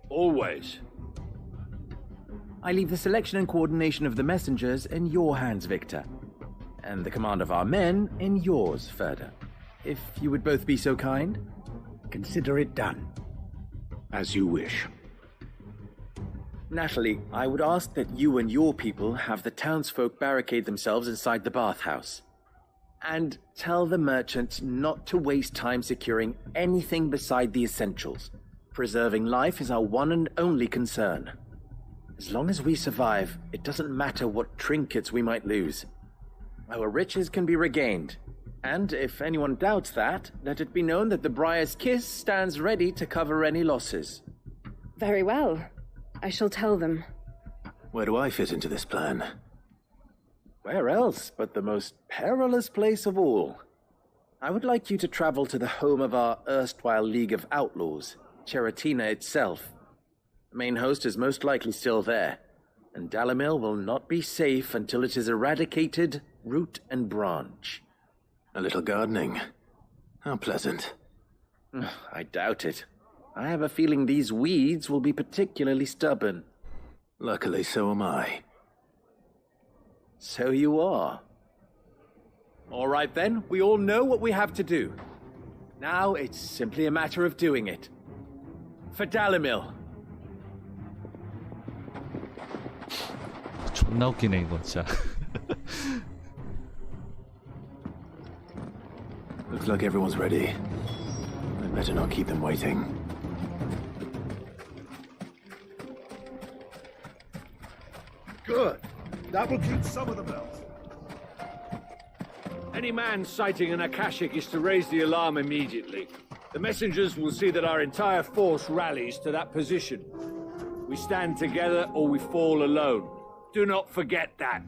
Always. I leave the selection and coordination of the messengers in your hands, Victor. And the command of our men in yours, Ferda. If you would both be so kind. Consider it done. As you wish. Natalie, I would ask that you and your people have the townsfolk barricade themselves inside the bathhouse. And tell the merchants not to waste time securing anything beside the essentials. Preserving life is our one and only concern. As long as we survive, it doesn't matter what trinkets we might lose. Our riches can be regained. And if anyone doubts that, let it be known that the Briar's Kiss stands ready to cover any losses. Very well. I shall tell them. Where do I fit into this plan? Where else but the most perilous place of all? I would like you to travel to the home of our erstwhile League of Outlaws, Cheratina itself. The main host is most likely still there, and Dalamil will not be safe until it is eradicated, root and branch. A little gardening. How pleasant. I doubt it. I have a feeling these weeds will be particularly stubborn. Luckily, so am I. So you are. All right then, we all know what we have to do. Now it's simply a matter of doing it. For Dalamil. 존나 웃기네 이거 진짜. Looks like everyone's ready. I'd better not keep them waiting. Good. That will keep some of them out. Any man sighting an Akashic is to raise the alarm immediately. The messengers will see that our entire force rallies to that position. We stand together or we fall alone. Do not forget that.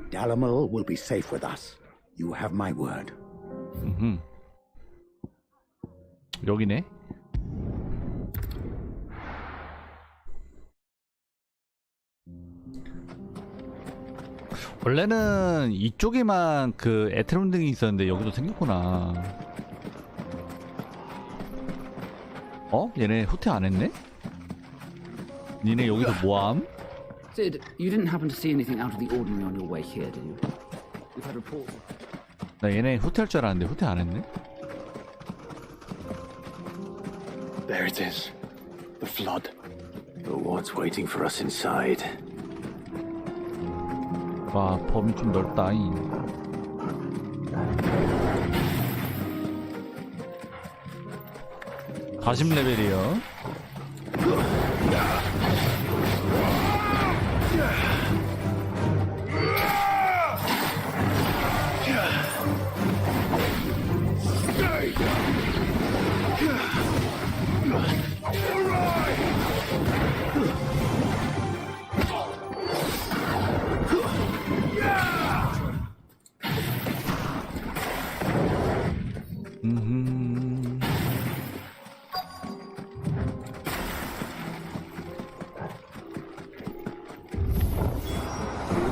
Dalamil will be safe with us. You have my word. 여기네. 원래는 이쪽에만 그 에테론 등이 있었는데 여기도 생겼구나. 어? 얘네 후퇴 안 했네? 니네 여기서 뭐함? Sid, you didn't happen to see anything out of the ordinary on your way here, did you? We've had reports. 나 얘네 후퇴할 줄 알았는데 후퇴 안 했네? There it is. The flood. But what's waiting for us inside? 와, 범위 좀 넓다잉. (40 레벨이요)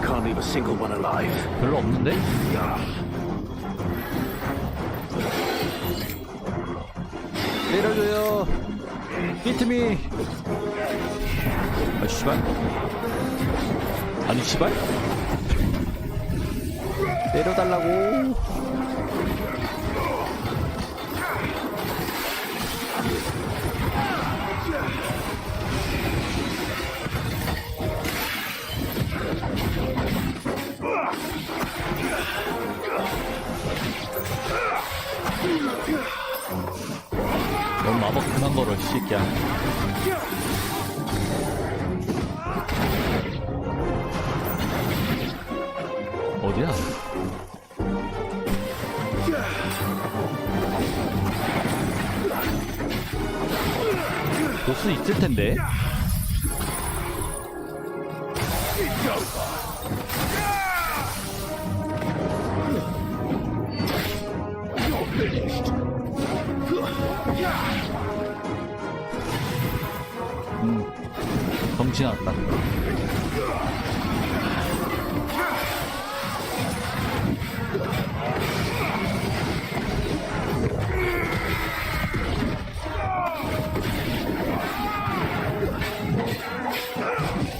Can't leave a single one alive. 별로 없는데? 때려줘요. 히트미. 아 씨발. 아니 씨발. 때려달라고. 넌 마법 그만 걸어, 이 새끼야. 어디야? 보스 있을 텐데. 정신 왔다.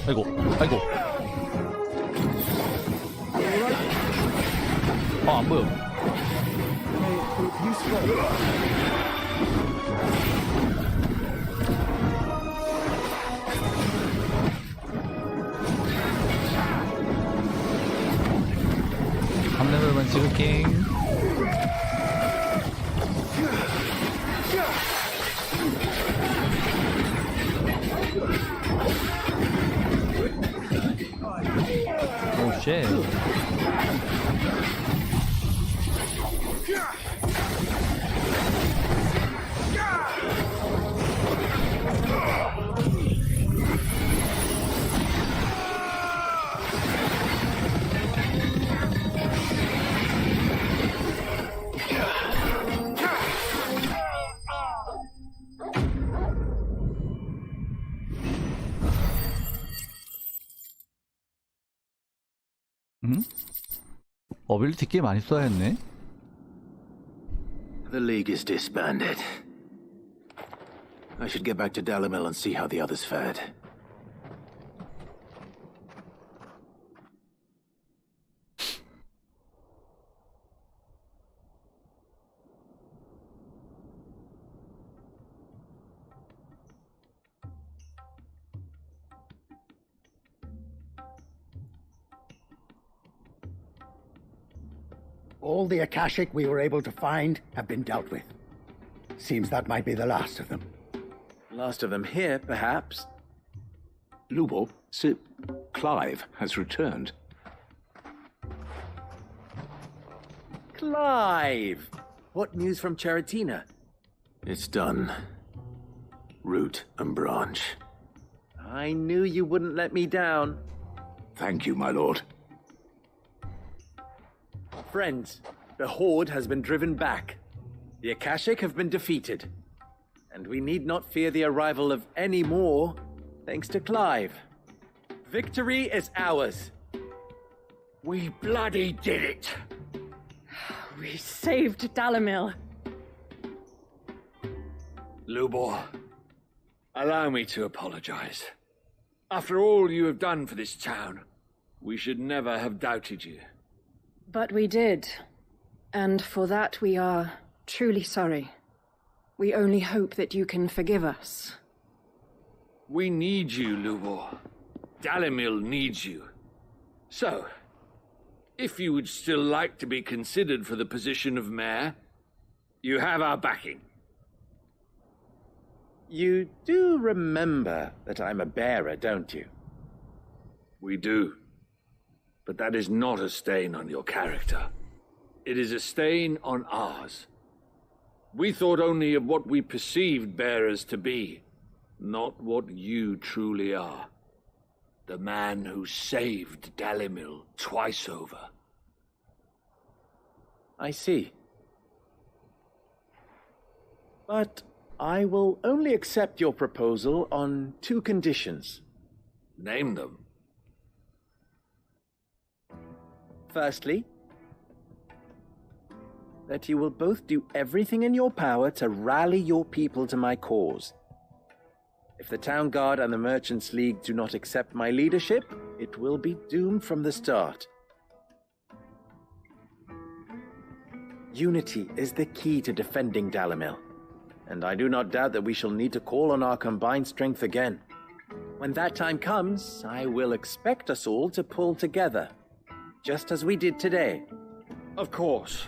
아이고, 아이고. 아, 안 보여. 한 레벨만 찍을게. 오, 쉣. 어빌리티 꽤 많이 써야겠네. The League is disbanded. I should get back to Dalimil and see how the others fared. All the Akashic we were able to find have been dealt with. Seems that might be the last of them. Last of them here, perhaps. Lubo, Sir Clive has returned. Clive! What news from Charatina? It's done. Root and branch. I knew you wouldn't let me down. Thank you, my lord. Friends, the Horde has been driven back. The Akashic have been defeated. And we need not fear the arrival of any more, thanks to Clive. Victory is ours. We bloody did it! We saved Dalimil. Lubor, allow me to apologize. After all you have done for this town, we should never have doubted you. But we did. And for that we are truly sorry. We only hope that you can forgive us. We need you, Lubor. Dalimil needs you. So, if you would still like to be considered for the position of mayor, you have our backing. You do remember that I'm a bearer, don't you? We do. But that is not a stain on your character. It is a stain on ours. We thought only of what we perceived bearers to be, not what you truly are. The man who saved Dalimil twice over. I see. But I will only accept your proposal on 2 conditions. Name them. Firstly, that you will both do everything in your power to rally your people to my cause. If the Town Guard and the Merchants League do not accept my leadership, it will be doomed from the start. Unity is the key to defending Dalimil, and I do not doubt that we shall need to call on our combined strength again. When that time comes, I will expect us all to pull together, just as we did today. Of course.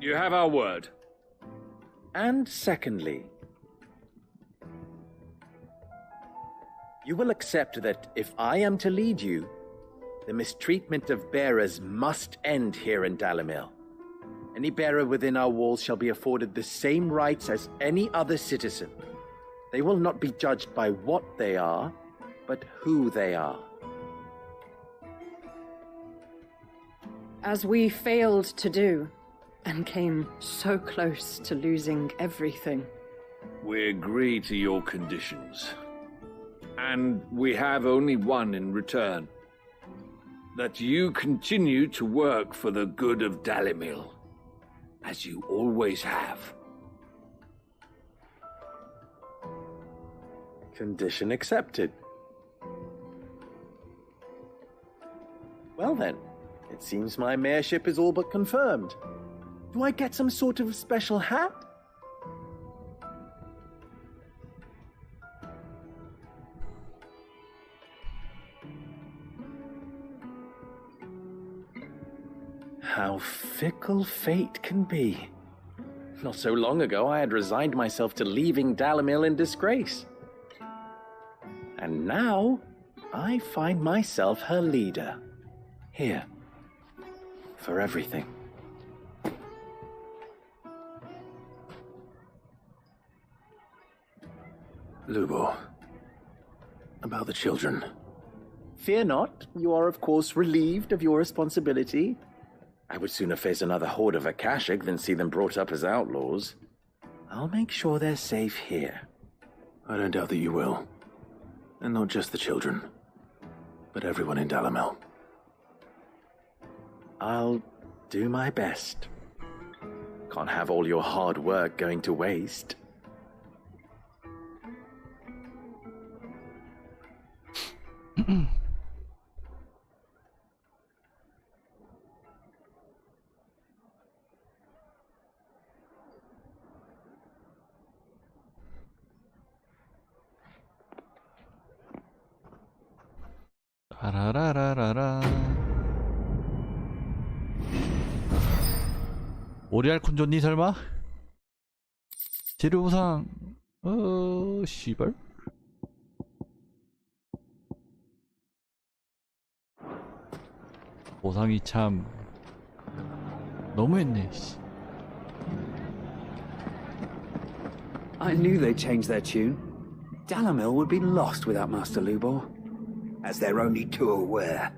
You have our word. And secondly, you will accept that if I am to lead you, the mistreatment of bearers must end here in Dalimil. Any bearer within our walls shall be afforded the same rights as any other citizen. They will not be judged by what they are, but who they are. As we failed to do, and came so close to losing everything. We agree to your conditions. And we have only one in return. That you continue to work for the good of Dalimil, as you always have. Condition accepted. Well then, it seems my mayorship is all but confirmed. Do I get some sort of special hat? How fickle fate can be. Not so long ago, I had resigned myself to leaving Dalimil in disgrace. And now, I find myself her leader. Here. For everything. Lubo, about the children. Fear not, you are of course relieved of your responsibility. I would sooner face another horde of Akashic than see them brought up as outlaws. I'll make sure they're safe here. I don't doubt that you will. And not just the children, but everyone in Dalimil. I'll do my best. Can't have all your hard work going to waste. 라라라라라. 오리알콘 좋니 설마? 재료 보상. 씨발. 보상이 참 너무했네. I knew they'd change their tune. Dalimil would be lost without Master Lubor. As they're only too aware.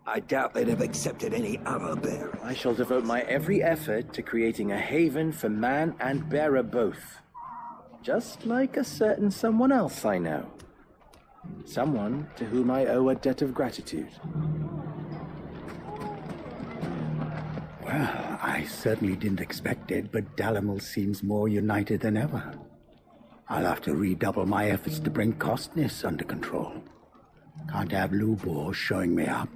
I doubt they'd have accepted any other bearer. I shall devote my every effort to creating a haven for man and bearer both. Just like a certain someone else I know. Someone to whom I owe a debt of gratitude. Well, I certainly didn't expect it, but Dalimil seems more united than ever. I'll have to redouble my efforts to bring Costness under control. Can't have Lubor showing me up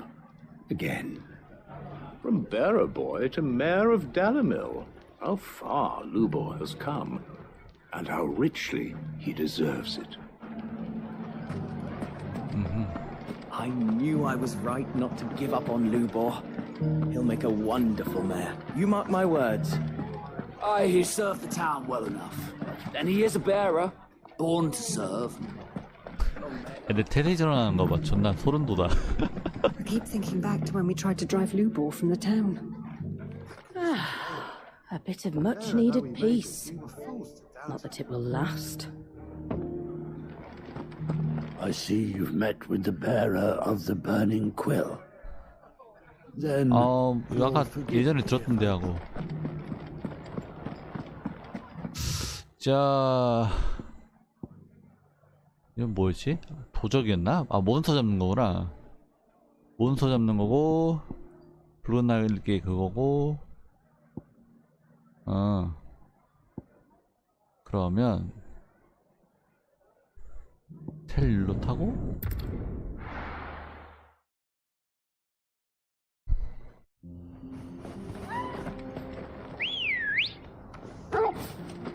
again. From bearer boy to mayor of Dalimil, how far Lubor has come, and how richly he deserves it. I knew I was right not to give up on Lubor. He'll make a wonderful mayor. You mark my words. Aye, he served the town well enough. And he is a bearer, born to serve. 근데 테레 전환하는 거 봐. 존나 소름 돋아. I keep thinking back to when we tried to drive Lubor from the town. A bit of much-needed peace. Not that it will last. I see you've met with the bearer of the burning quill. Then 아까 예전에 들었던데 하고. 자, 이건 뭐였지? 도적이었나? 아, 몬스터 잡는 거구나. 몬스터 잡는 거고, 붉은 날개 그거고. 그러면 텔로 타고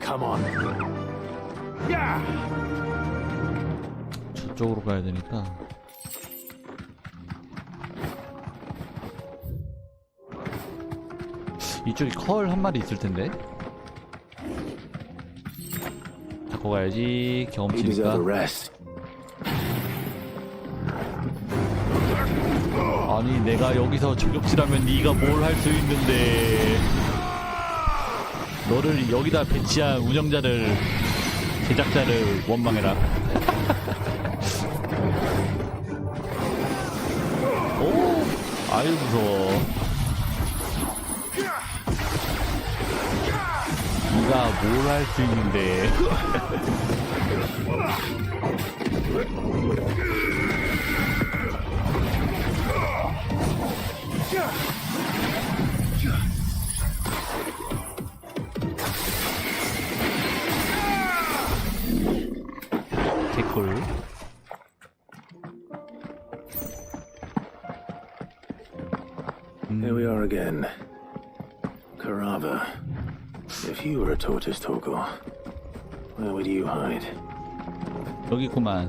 Come on. Yeah. 저쪽으로 가야 되니까. 이쪽에 컬 한 마리 있을 텐데. 잡고 가야지. 경험치니까. 아니 내가 여기서 저격질하면 네가 뭘 할 수 있는데. 너를 여기다 배치한 운영자를, 제작자를 원망해라. 오, 아유 무서워. 네가 뭘 할 수 있는데. 개꿀. Here we are again. Carava. If you were a tortoise, Torgor, where would you hide? 여기 있구만.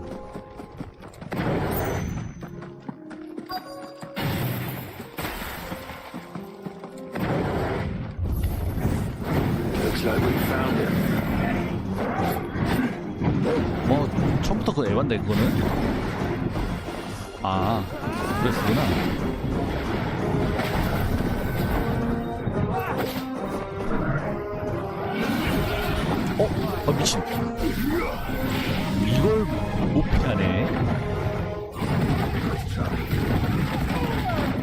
Looks like we found him. 처음부터 그거 에반데 그거는? 아, 그랬구나. 미친. 이걸 못 피하네.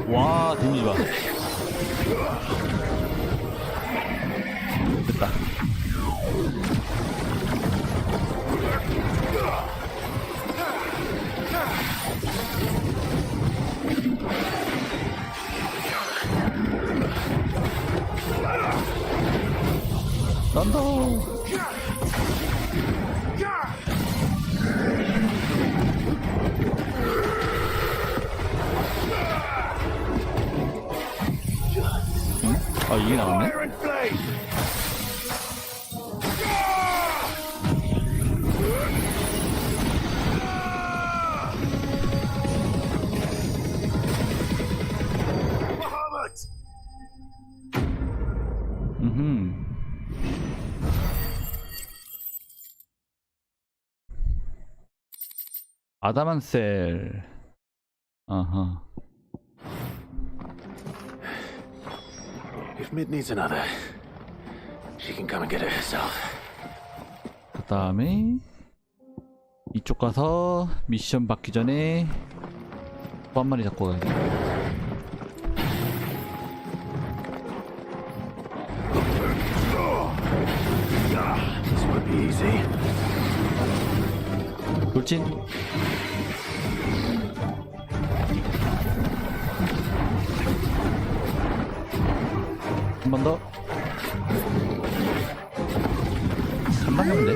와, 데미지 봐. 됐다. 런던. 아, 이게 나왔네? 아다만셀. 아하. If Mid needs another, she can come and get it herself. 그 다음에 이쪽 가서 미션 받기 전에 또 한 마리 잡고 가야 돼. This won't be easy. 돌진. 한 번 더. 3만 넘는데?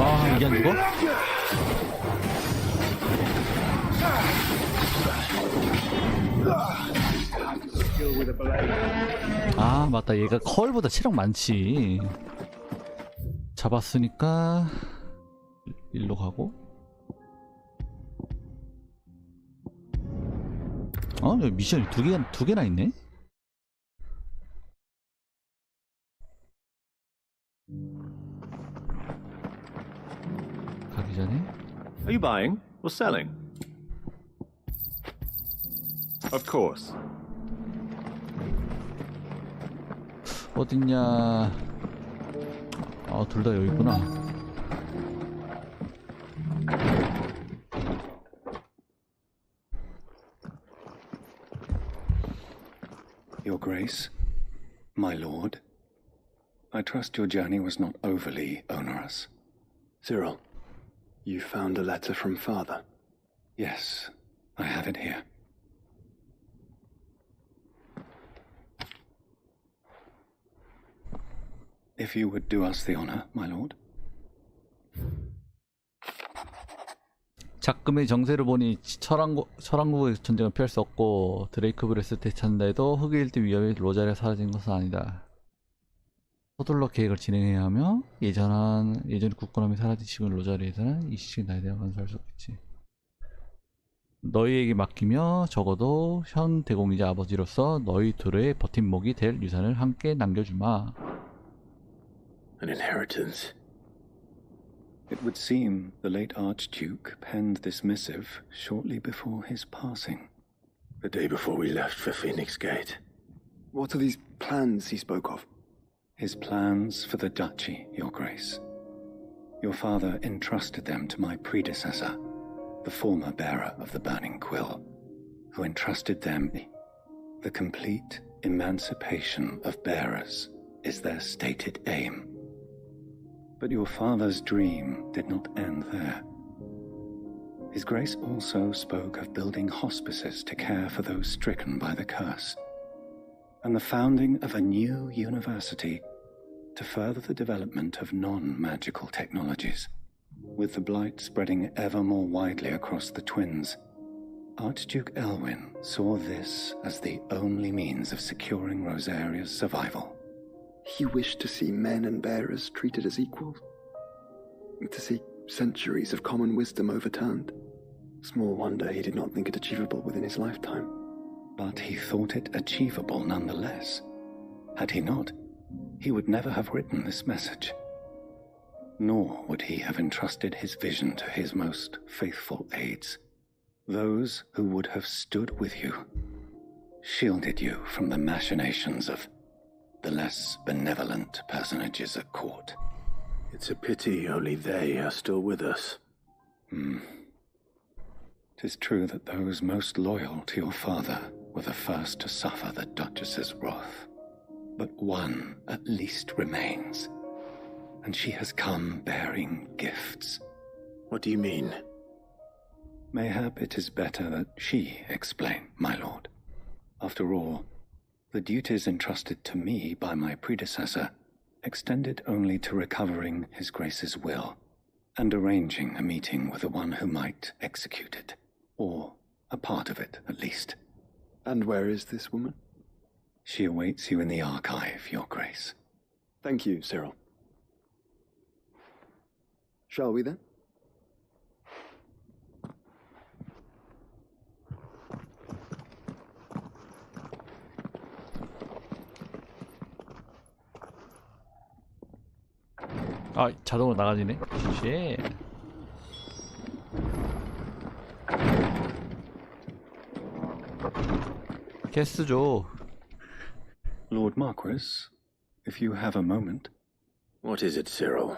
아, 이게 안 죽어? 아, 맞다. 얘가 컬보다 체력 많지. 잡았으니까 일로 가고. 여기 미션이 두 개나 있네? 가기 전에. Are you buying or selling? Of course. 어딨냐. 둘 다 여기 있구나. trust your journey was not overly onerous. Cyril, you found a letter from Father? Yes, I have it here. If you would do us the honor, my lord. 작금의 정세를 보니 철왕국의 전쟁을 피할 수 없고 드레이크 브레스 때 찾는다 해도 흑의 일대 위협이 로자리가 사라진 것은 아니다. 서둘러 계획을 진행해야 하며 예전의 굳건함이 사라진 지금 로자리에서는 이 시식이 나에 대해 건설할 수 없겠지. 너희에게 맡기며 적어도 현 대공이자 아버지로서 너희 둘의 버팀목이 될 유산을 함께 남겨주마. An inheritance. It would seem the late Archduke penned this missive shortly before his passing. The day before we left for Phoenix Gate. What are these plans he spoke of? His plans for the duchy, Your Grace. Your father entrusted them to my predecessor, the former bearer of the Burning Quill, who entrusted them. The complete emancipation of bearers is their stated aim. But your father's dream did not end there. His Grace also spoke of building hospices to care for those stricken by the curse, and the founding of a new university to further the development of non-magical technologies. With the blight spreading ever more widely across the twins, Archduke Elwyn saw this as the only means of securing Rosaria's survival. He wished to see men and bearers treated as equals. To see centuries of common wisdom overturned. Small wonder he did not think it achievable within his lifetime. But he thought it achievable nonetheless. Had he not, he would never have written this message. Nor would he have entrusted his vision to his most faithful aides, those who would have stood with you, shielded you from the machinations of the less benevolent personages at court. It's a pity only they are still with us. 'Tis true that those most loyal to your father were the first to suffer the Duchess's wrath. But one at least remains, and she has come bearing gifts. What do you mean? Mayhap it is better that she explain, my lord. After all, the duties entrusted to me by my predecessor extended only to recovering His Grace's will and arranging a meeting with the one who might execute it, or a part of it at least. And where is this woman? She awaits you in the archive, Your Grace. Thank you, Cyril. Shall we then? 아, 자동으로 나가지네. 쉣. 캐스 줘. Lord Marquis, if you have a moment. What is it, Cyril?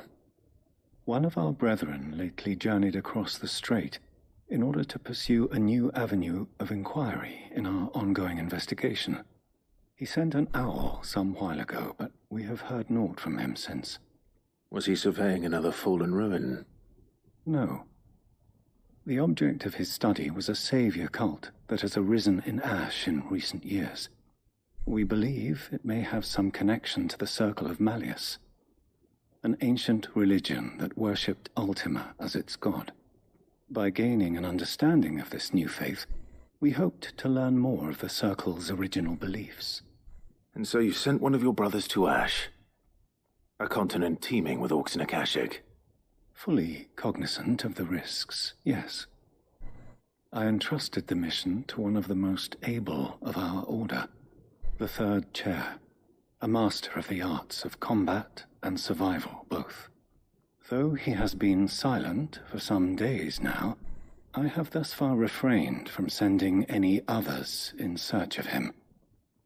One of our brethren lately journeyed across the strait in order to pursue a new avenue of inquiry in our ongoing investigation. He sent an owl some while ago, but we have heard naught from him since. Was he surveying another fallen ruin? No. The object of his study was a savior cult that has arisen in Ash in recent years. We believe it may have some connection to the Circle of Malleus, an ancient religion that worshipped Ultima as its god. By gaining an understanding of this new faith, we hoped to learn more of the Circle's original beliefs. And so you sent one of your brothers to Ash? A continent teeming with orcs and Akashic? Fully cognizant of the risks, yes. I entrusted the mission to one of the most able of our order, the third chair, a master of the arts of combat and survival both. Though he has been silent for some days now, I have thus far refrained from sending any others in search of him,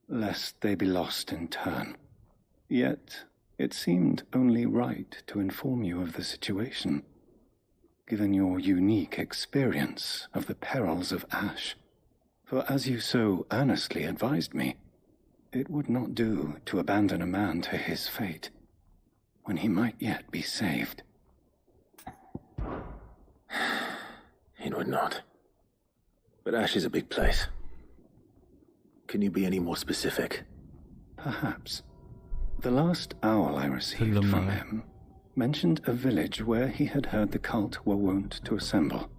lest they be lost in turn. Yet it seemed only right to inform you of the situation, given your unique experience of the perils of Ash. For as you so earnestly advised me, it would not do to abandon a man to his fate, when he might yet be saved. It would not. But Ash is a big place. Can you be any more specific? Perhaps. The last owl I received from him mentioned a village where he had heard the cult were wont to assemble.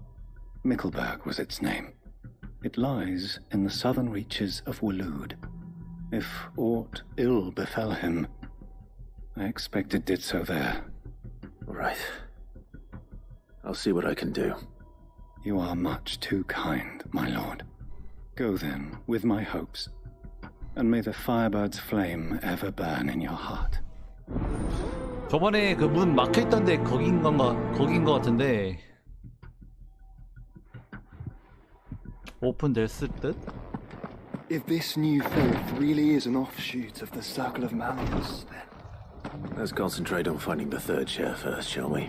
Mickleburg was its name. It lies in the southern reaches of Waloed. If aught ill befell him, I expect it did so there. Right. I'll see what I can do. You are much too kind, my lord. Go then, with my hopes, and may the firebird's flame ever burn in your heart. 저번에 그 문 막혀있던데 거긴 거 같은데 오픈됐을 듯? If this new filth really is an offshoot of the Circle of Malleus, then... Let's concentrate on finding the third chair first, shall we?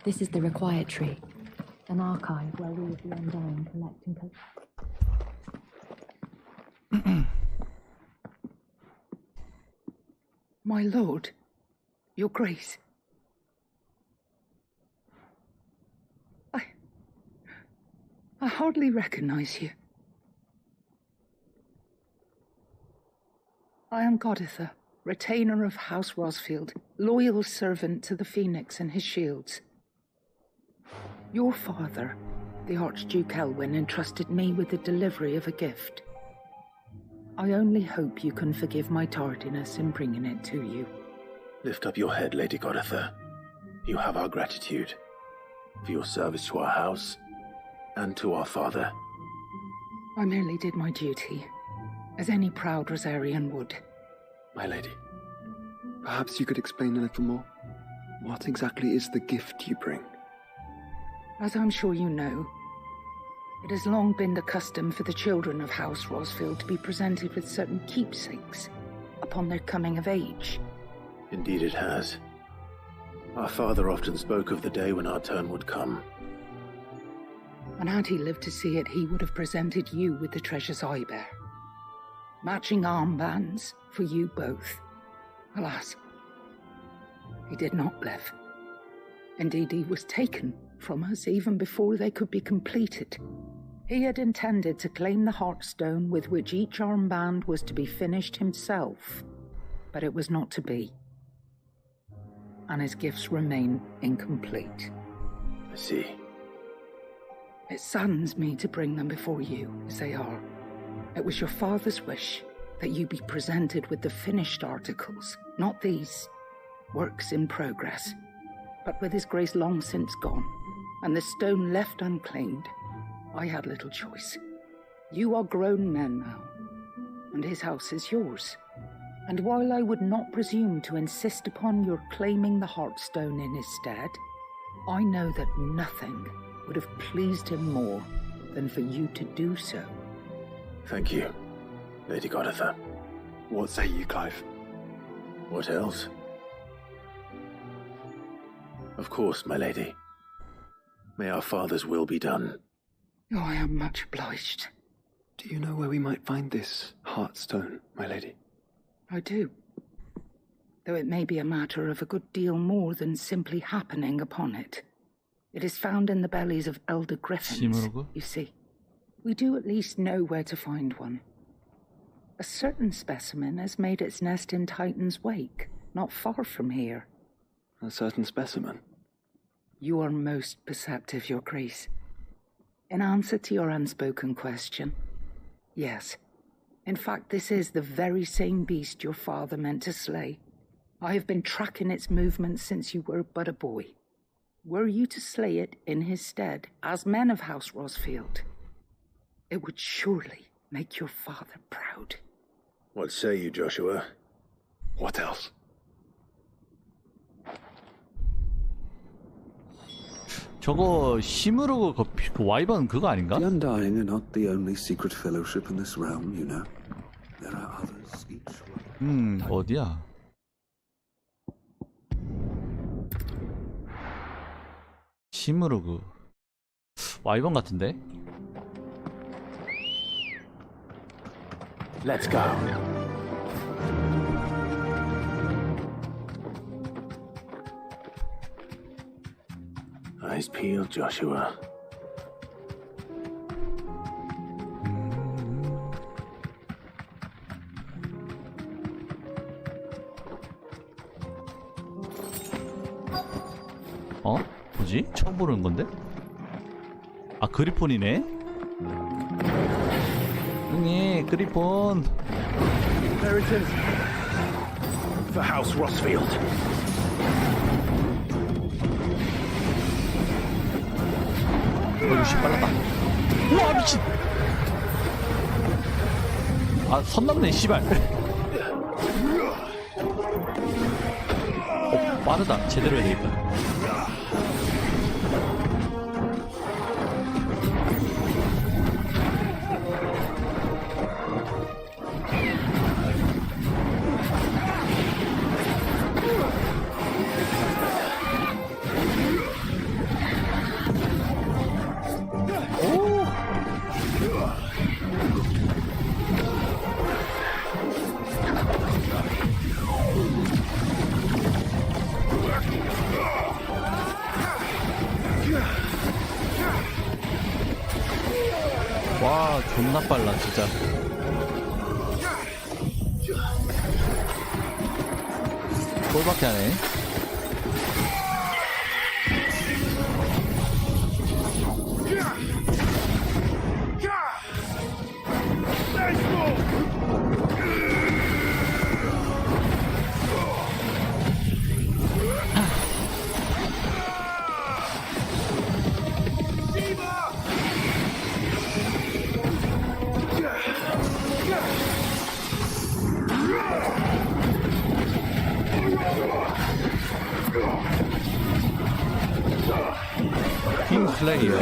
This is the required tree, an archive where we of the Undying collect and My lord, your grace. I hardly recognize you. I am Goditha, retainer of House Rosfield, loyal servant to the Phoenix and his shields. Your father, the Archduke Elwyn, entrusted me with the delivery of a gift. I only hope you can forgive my tardiness in bringing it to you. Lift up your head, Lady Goditha. You have our gratitude for your service to our house and to our father. I merely did my duty, as any proud Rosarian would. My lady, perhaps you could explain a little more? What exactly is the gift you bring? As I'm sure you know, it has long been the custom for the children of House Rosfield to be presented with certain keepsakes upon their coming of age. Indeed it has. Our father often spoke of the day when our turn would come. And had he lived to see it, he would have presented you with the treasures I bear. Matching armbands for you both. Alas, he did not live. Indeed, he was taken from us even before they could be completed. He had intended to claim the Heartstone with which each armband was to be finished himself, but it was not to be. And his gifts remain incomplete. I see. It saddens me to bring them before you, as they are. It was your father's wish that you be presented with the finished articles, not these works in progress. But with his grace long since gone, and the stone left unclaimed, I had little choice. You are grown men now, and his house is yours. And while I would not presume to insist upon your claiming the Heartstone in his stead, I know that nothing would have pleased him more than for you to do so. Thank you, Lady Goditha. What say you, Clive? What else? Of course, my lady. May our father's will be done. Oh, I am much obliged. Do you know where we might find this Heartstone, my lady? I do. Though it may be a matter of a good deal more than simply happening upon it. It is found in the bellies of elder griffins, you see. We do at least know where to find one. A certain specimen has made its nest in Titan's Wake, not far from here. A certain specimen? You are most perceptive, Your Grace. In answer to your unspoken question, yes. In fact, this is the very same beast your father meant to slay. I have been tracking its movements since you were but a boy. Were you to slay it in his stead, as men of House Rosfield, it would surely make your father proud. What say you, Joshua? What else? 저거 시무르고 그 와이번 그거 아닌가? The Undying are not the only secret fellowship in this realm, you know. There are others each. 어디야? 시무르그 와이번 같은데? Let's go. Eyes peeled, Joshua. 어? 뭐지? 처음 보는 건데? 아, 그리폰이네? 형님, 그리폰. There it is. For House Rossfield. 씨, 빨랐다. 우와, 미친! 아, 선 넘네, 씨발. 빠르다. 제대로 해야 되겠다. 와, 존나 빨라, 진짜. 꼴밖에 안 해. 킹슬레이어.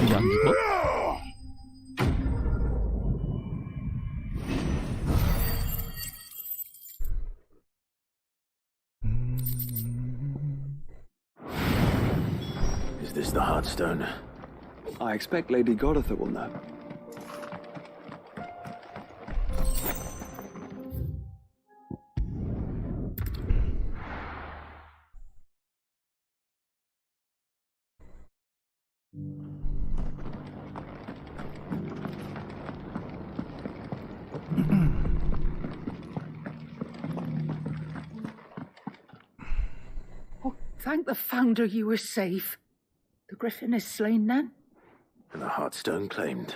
이게 안 죽어? Is this the Heartstone? I expect Lady Goditha will know. Oh, thank the Founder you were safe. The Griffin is slain then? And the Heartstone claimed.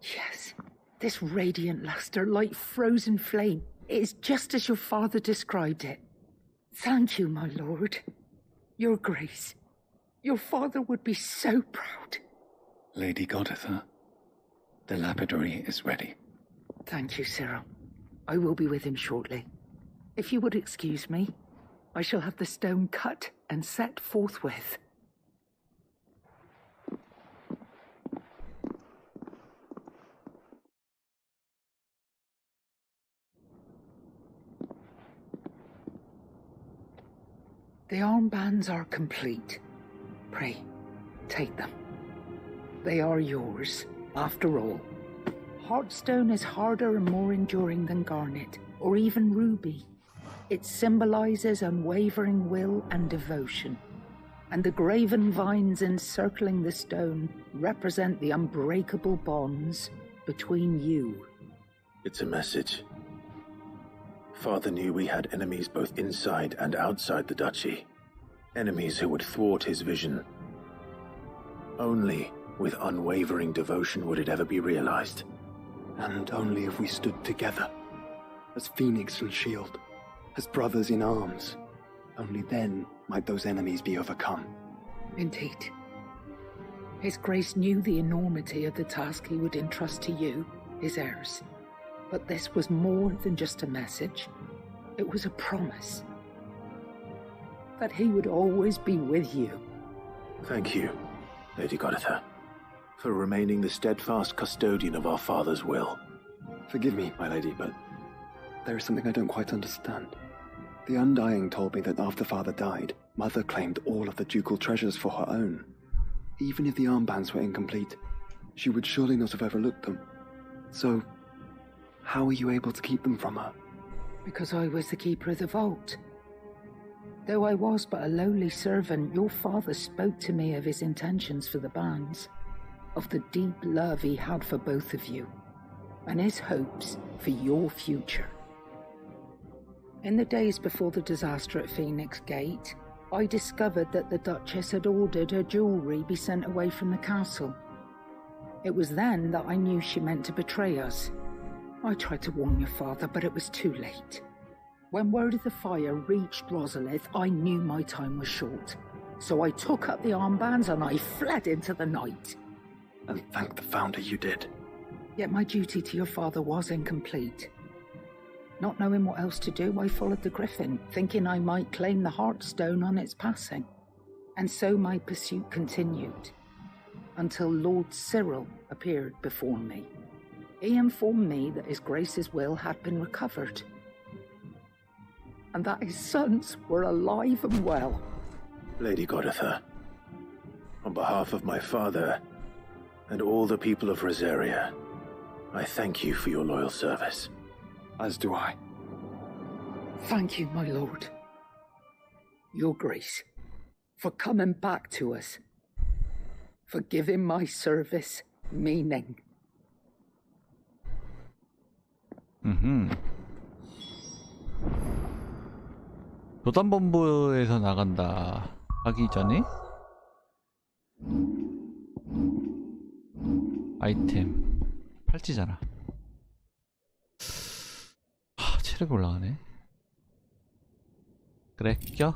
Yes, this radiant luster like frozen flame. It is just as your father described it. Thank you, my lord. Your grace. Your father would be so proud. Lady Goditha, the lapidary is ready. Thank you, Cyril. I will be with him shortly. If you would excuse me, I shall have the stone cut and set forthwith. The armbands are complete. Pray, take them. They are yours, after all. Heartstone is harder and more enduring than garnet, or even ruby. It symbolizes unwavering will and devotion. And the graven vines encircling the stone represent the unbreakable bonds between you. It's a message. Father knew we had enemies both inside and outside the duchy. Enemies who would thwart his vision. Only with unwavering devotion would it ever be realized. And only if we stood together, as Phoenix and Shield, as brothers in arms. Only then might those enemies be overcome. Indeed. His Grace knew the enormity of the task he would entrust to you, his heirs. But this was more than just a message. It was a promise. That he would always be with you. Thank you, Lady Goditha, for remaining the steadfast custodian of our father's will. Forgive me, my lady, but there is something I don't quite understand. The Undying told me that after father died, mother claimed all of the ducal treasures for her own. Even if the armbands were incomplete, she would surely not have overlooked them. So, how were you able to keep them from her? Because I was the keeper of the vault. Though I was but a lowly servant, your father spoke to me of his intentions for the bands, of the deep love he had for both of you, and his hopes for your future. In the days before the disaster at Phoenix Gate, I discovered that the Duchess had ordered her jewelry be sent away from the castle. It was then that I knew she meant to betray us. I tried to warn your father, but it was too late. When word of the fire reached Rosalith, I knew my time was short. So I took up the armbands and I fled into the night. And thank the Founder you did. Yet my duty to your father was incomplete. Not knowing what else to do, I followed the Griffin, thinking I might claim the Heartstone on its passing. And so my pursuit continued, until Lord Cyril appeared before me. He informed me that His Grace's will had been recovered, and that his sons were alive and well. Lady Goditha, on behalf of my father and all the people of Rosaria, I thank you for your loyal service. As do I. Thank you, my lord. Your Grace, for coming back to us, for giving my service meaning. 도단본부에서 나간다 하기 전에 아이템 팔찌잖아. 체력이 올라가네. 그래 껴.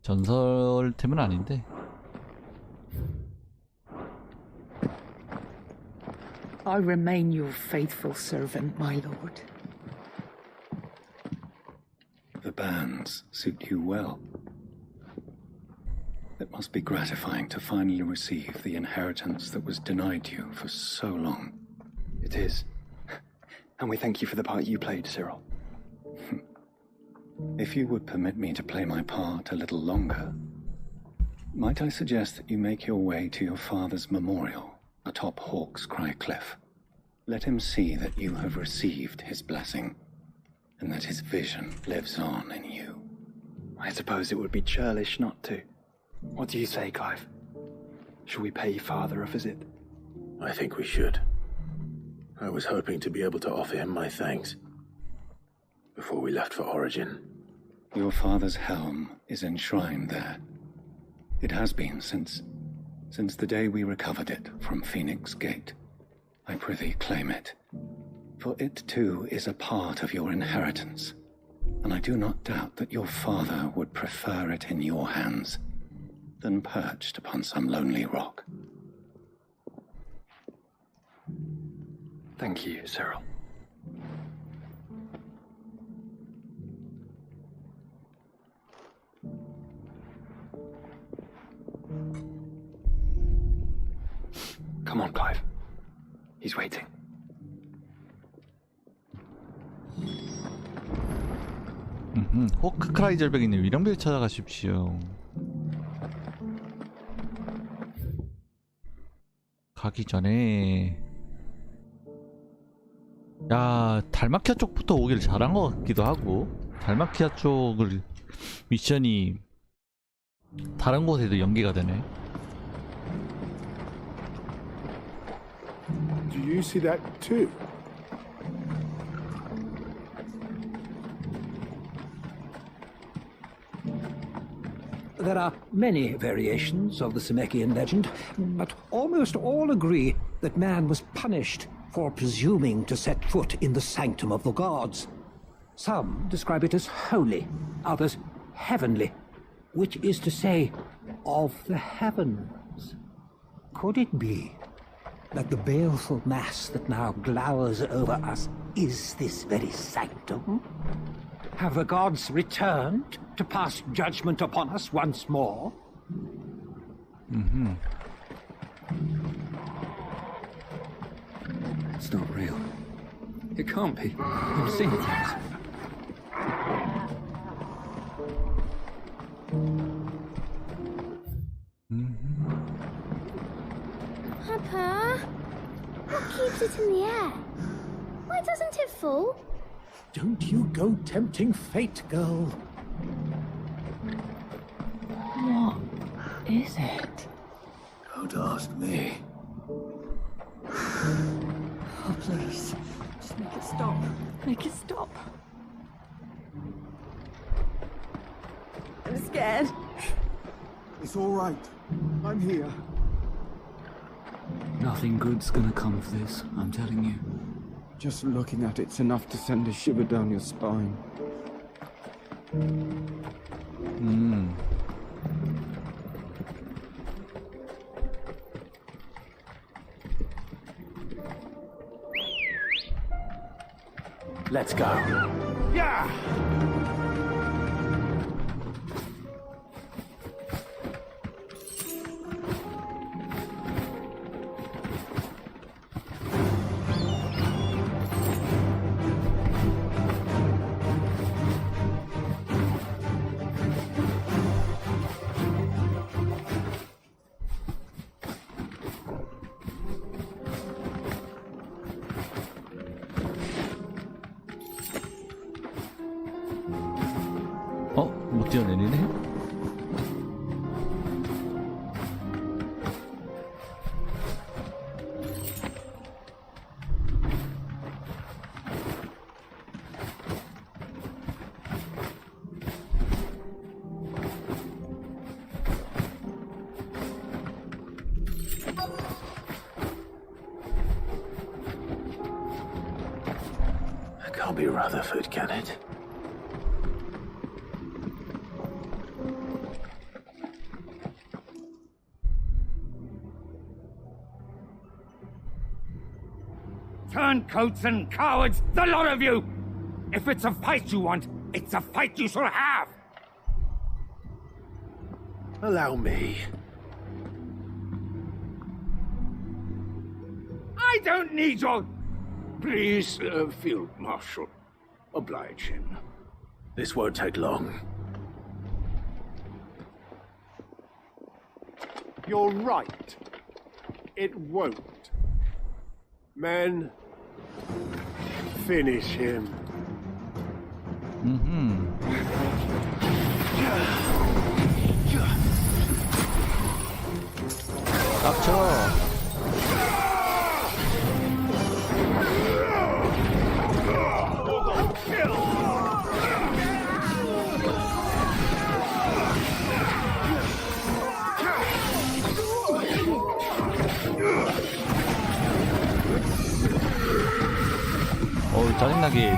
전설템은 아닌데. I remain your faithful servant, my lord. The bands suit you well. It must be gratifying to finally receive the inheritance that was denied you for so long. It is. And we thank you for the part you played, Cyril. If you would permit me to play my part a little longer, might I suggest that you make your way to your father's memorial atop Hawk's Cry Cliff? Let him see that you have received his blessing, and that his vision lives on in you. I suppose it would be churlish not to. What do you say, Clive? Shall we pay father a visit? I think we should. I was hoping to be able to offer him my thanks before we left for Origin. Your father's helm is enshrined there. It has been since the day we recovered it from Phoenix Gate. I prithee claim it, for it too is a part of your inheritance, and I do not doubt that your father would prefer it in your hands than perched upon some lonely rock. Thank you, Cyril. Come on, Clive. He's waiting. 호크크라이 절벽에 있는 위령비를 찾아가십시오. 가기 전에 야 달마키아 쪽부터 오기를 잘한 것 같기도 하고, 달마키아 쪽을 미션이 다른 곳에도 연계가 되네. Do you see that too? There are many variations of the Semekian legend, but almost all agree that man was punished for presuming to set foot in the sanctum of the gods. Some describe it as holy, others heavenly, which is to say, of the heavens. Could it be that the baleful mass that now glowers over us is this very sanctum? Have the gods returned to pass judgment upon us once more? Mm-hmm. It's not real. It can't be. I've seen things. Papa, what keeps it in the air? Why doesn't it fall? Don't you go tempting fate, girl. What is it? Don't ask me. Oh, please. Just make it stop. Make it stop. I'm scared. It's all right. I'm here. Nothing good's gonna come of this, I'm telling you. Just looking at it's enough to send a shiver down your spine. Let's go. Yeah! 못 뛰어내리네? It can't be Rutherford, can it? Turncoats and cowards, the lot of you! If it's a fight you want, it's a fight you shall have! Allow me. I don't need your... Please, Field Marshal, oblige him. This won't take long. You're right. It won't. Men, finish him. 깝쳐. 어우, 짜증나게.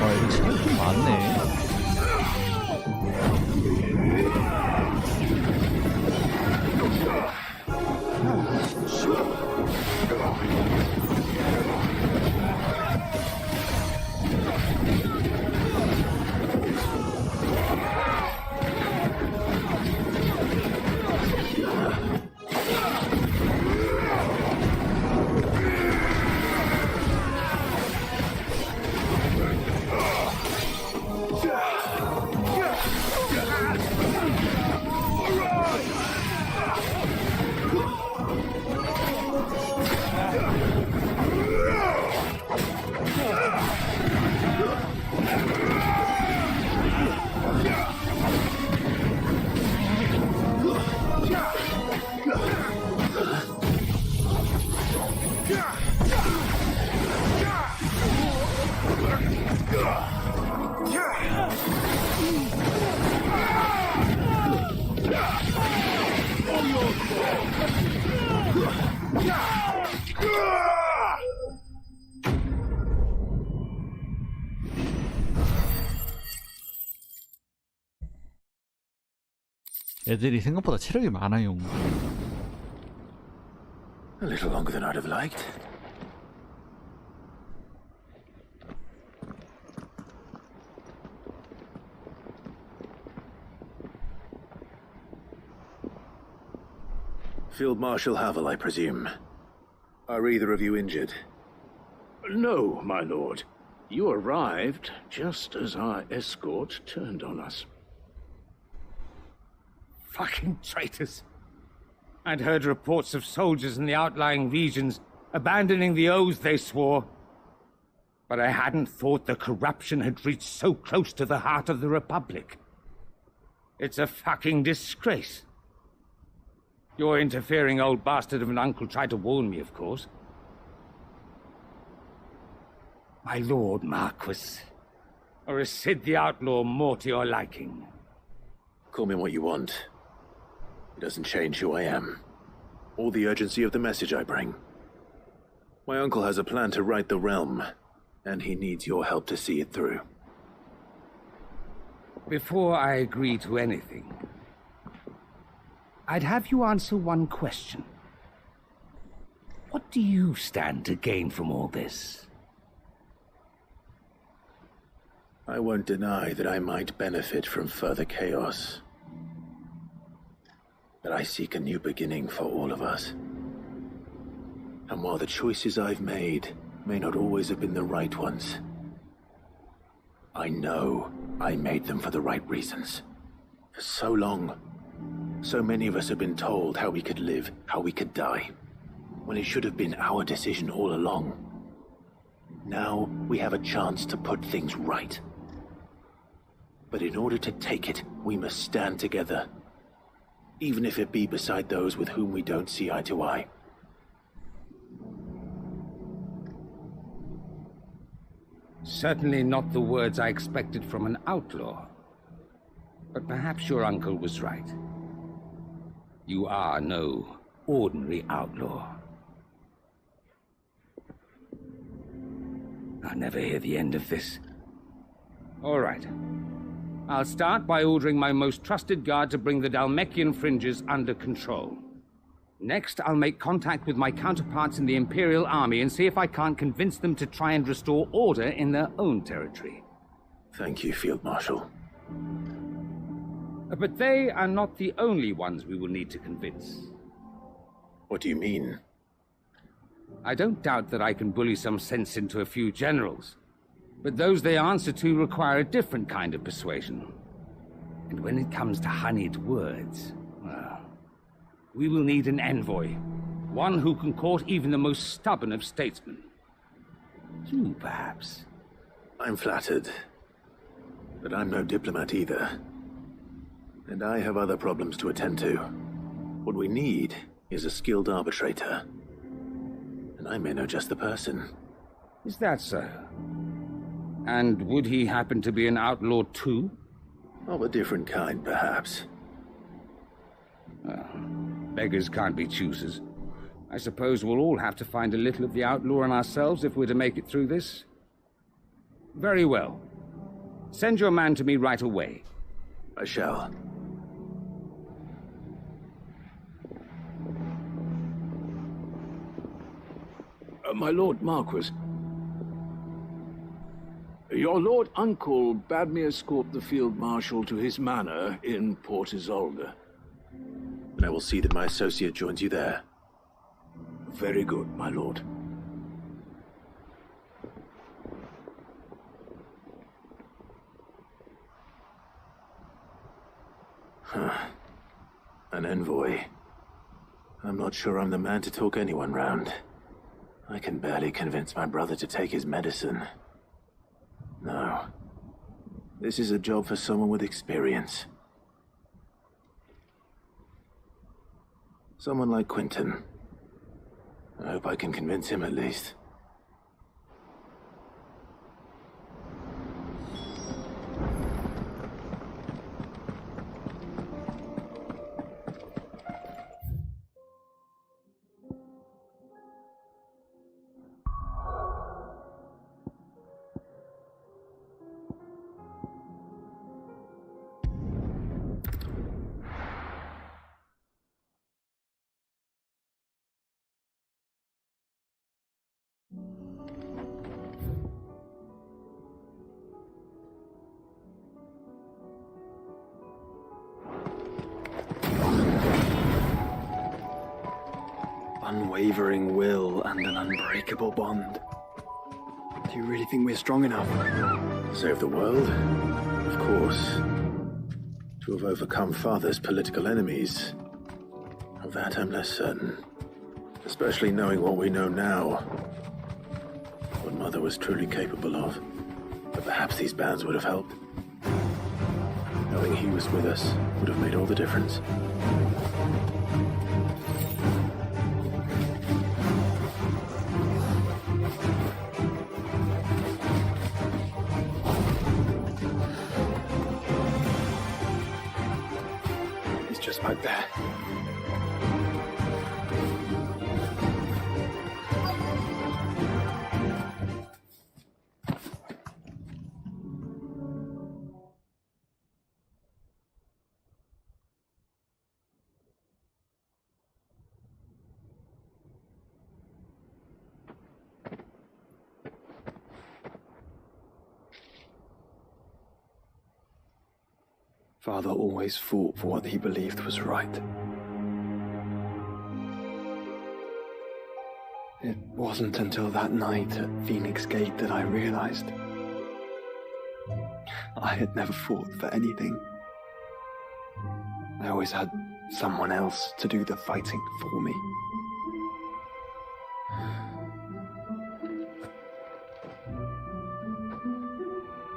와, 이거 차이 좀 많네. 애들이 생각보다 체력이 많아요. A little longer than I'd have liked. Field Marshal Havel, I presume. Are either of you injured? No, my lord. You arrived just as our escort turned on us. Fucking traitors. I'd heard reports of soldiers in the outlying regions abandoning the oaths they swore. But I hadn't thought the corruption had reached so close to the heart of the Republic. It's a fucking disgrace. Your interfering old bastard of an uncle tried to warn me, of course. My lord Marquis. Or is Sid the Outlaw more to your liking? Call me what you want. It doesn't change who I am, or the urgency of the message I bring. My uncle has a plan to right the realm, and he needs your help to see it through. Before I agree to anything, I'd have you answer one question. What do you stand to gain from all this? I won't deny that I might benefit from further chaos. But I seek a new beginning for all of us. And while the choices I've made may not always have been the right ones, I know I made them for the right reasons. For so long, so many of us have been told how we could live, how we could die, when it should have been our decision all along. Now we have a chance to put things right. But in order to take it, we must stand together, even if it be beside those with whom we don't see eye to eye. Certainly not the words I expected from an outlaw. But perhaps your uncle was right. You are no ordinary outlaw. I'll never hear the end of this. All right. I'll start by ordering my most trusted guard to bring the Dalmekian fringes under control. Next, I'll make contact with my counterparts in the Imperial Army and see if I can't convince them to try and restore order in their own territory. Thank you, Field Marshal. But they are not the only ones we will need to convince. What do you mean? I don't doubt that I can bully some sense into a few generals. But those they answer to require a different kind of persuasion. And when it comes to honeyed words, well, we will need an envoy. One who can court even the most stubborn of statesmen. You, perhaps. I'm flattered. But I'm no diplomat either. And I have other problems to attend to. What we need is a skilled arbitrator. And I may know just the person. Is that so? And would he happen to be an outlaw too? Of a different kind, perhaps. Beggars can't be choosers. I suppose we'll all have to find a little of the outlaw in ourselves if we're to make it through this. Very well. Send your man to me right away. I shall. My Lord Marquis, your Lord Uncle bade me escort the Field Marshal to his manor in Port Isolde. And I will see that my associate joins you there. Very good, my lord. An envoy. I'm not sure I'm the man to talk anyone round. I can barely convince my brother to take his medicine. No. This is a job for someone with experience. Someone like Quentin. I hope I can convince him at least. Unwavering will and an unbreakable bond. Do you really think we're strong enough? To save the world? Of course. To have overcome Father's political enemies? Of that I'm less certain. Especially knowing what we know now. What Mother was truly capable of. But perhaps these bands would have helped. Knowing he was with us would have made all the difference. Just back there. Father always fought for what he believed was right. It wasn't until that night at Phoenix Gate that I realized I had never fought for anything. I always had someone else to do the fighting for me.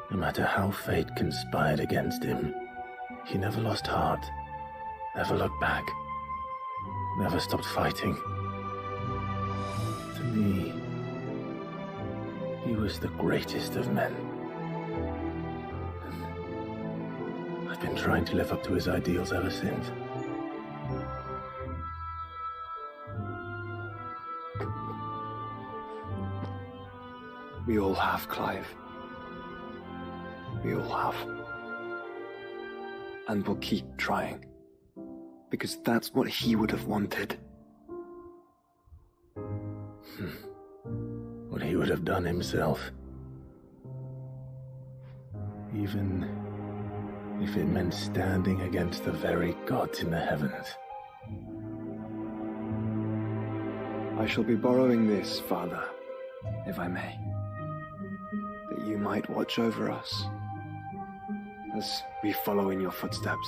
No matter how fate conspired against him, he never lost heart, never looked back, never stopped fighting. To me, he was the greatest of men. And I've been trying to live up to his ideals ever since. We all have, Clive. We all have. And we'll keep trying. Because that's what he would have wanted. What he would have done himself. Even if it meant standing against the very gods in the heavens. I shall be borrowing this, Father, if I may. That you might watch over us as we follow in your footsteps.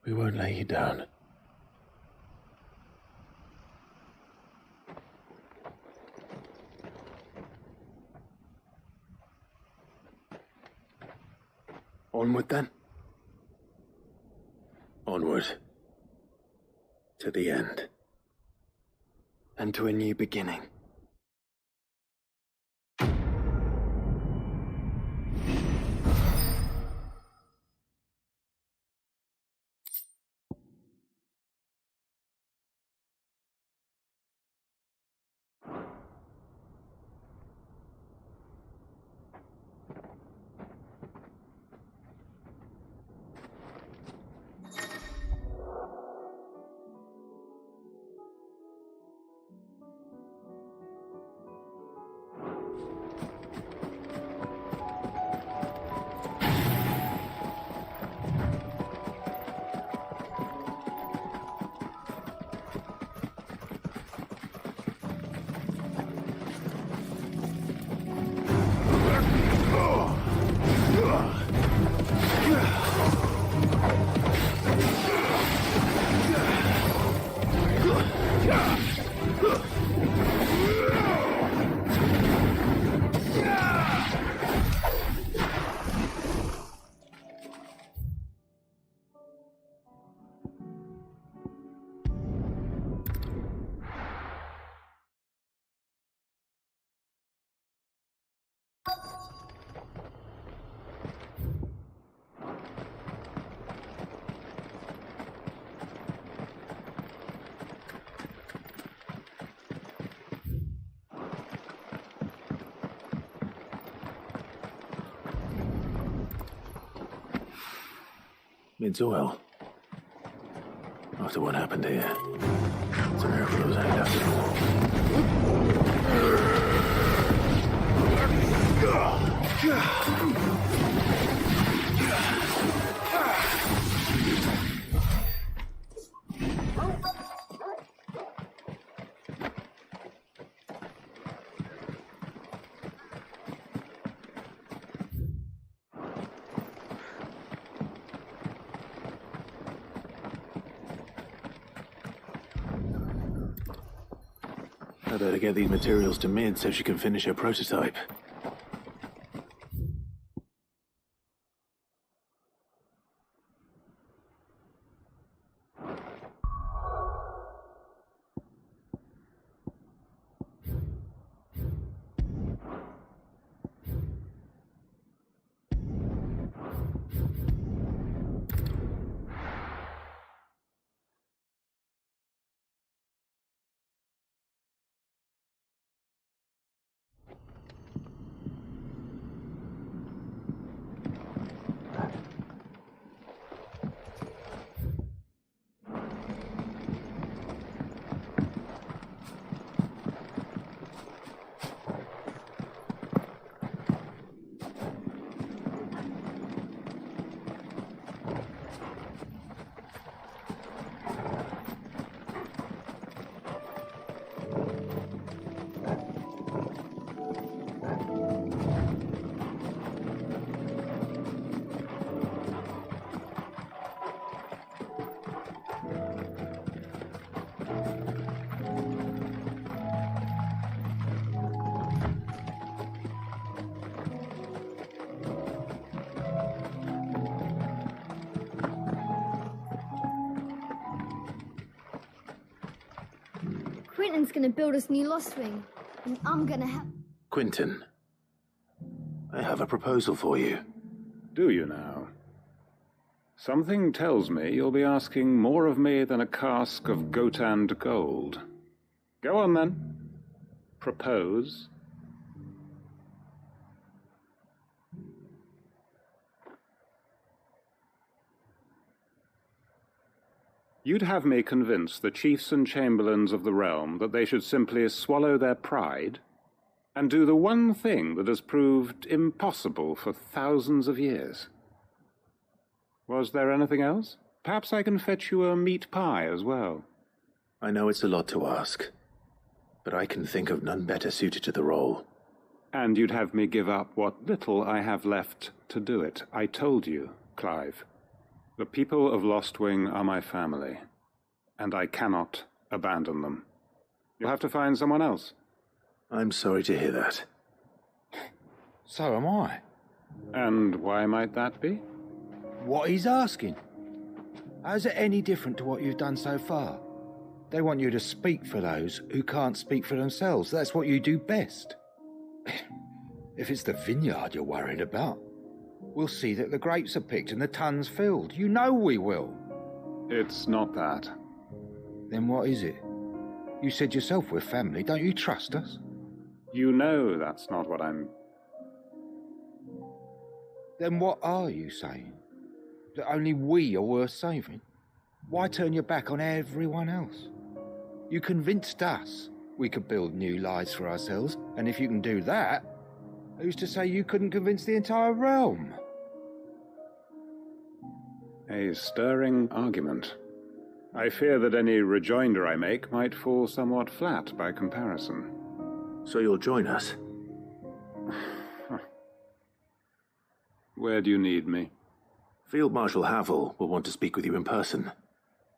We won't lay you down. Onward then. Onward. To the end. And to a new beginning. It's oil. After what happened here, it's a miracle it was only left. I better get these materials to Mid so she can finish her prototype. Quentin's gonna build us new Lost Wing, and I'm gonna help. Quentin, I have a proposal for you. Do you now? Something tells me you'll be asking more of me than a cask of Gotand gold. Go on then. Propose. You'd have me convince the chiefs and chamberlains of the realm that they should simply swallow their pride and do the one thing that has proved impossible for thousands of years. Was there anything else? Perhaps I can fetch you a meat pie as well. I know it's a lot to ask, but I can think of none better suited to the role. And you'd have me give up what little I have left to do it. I told you, Clive. The people of Lost Wing are my family, and I cannot abandon them. You'll have to find someone else. I'm sorry to hear that. So am I. And why might that be? What he's asking. How's it any different to what you've done so far? They want you to speak for those who can't speak for themselves. That's what you do best. If it's the vineyard you're worried about, we'll see that the grapes are picked and the tons filled. You know we will. It's not that. Then what is it? You said yourself we're family. Don't you trust us? You know that's not what I'm... Then what are you saying? That only we are worth saving? Why turn your back on everyone else? You convinced us we could build new lives for ourselves, and if you can do that, who's to say you couldn't convince the entire realm? A stirring argument. I fear that any rejoinder I make might fall somewhat flat by comparison. So you'll join us? Where do you need me? Field Marshal Havel will want to speak with you in person.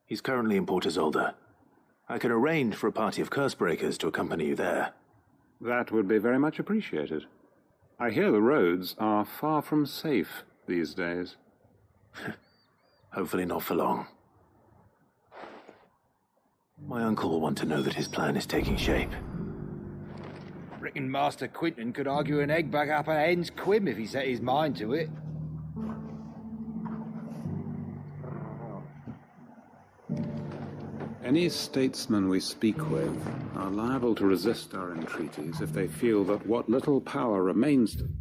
He's currently in Port Isolde. I can arrange for a party of Cursebreakers to accompany you there. That would be very much appreciated. I hear the roads are far from safe these days. Hopefully not for long. My uncle will want to know that his plan is taking shape. Reckon Master Quinton could argue an egg back up a hen's quim if he set his mind to it. Any statesmen we speak with are liable to resist our entreaties if they feel that what little power remains to them.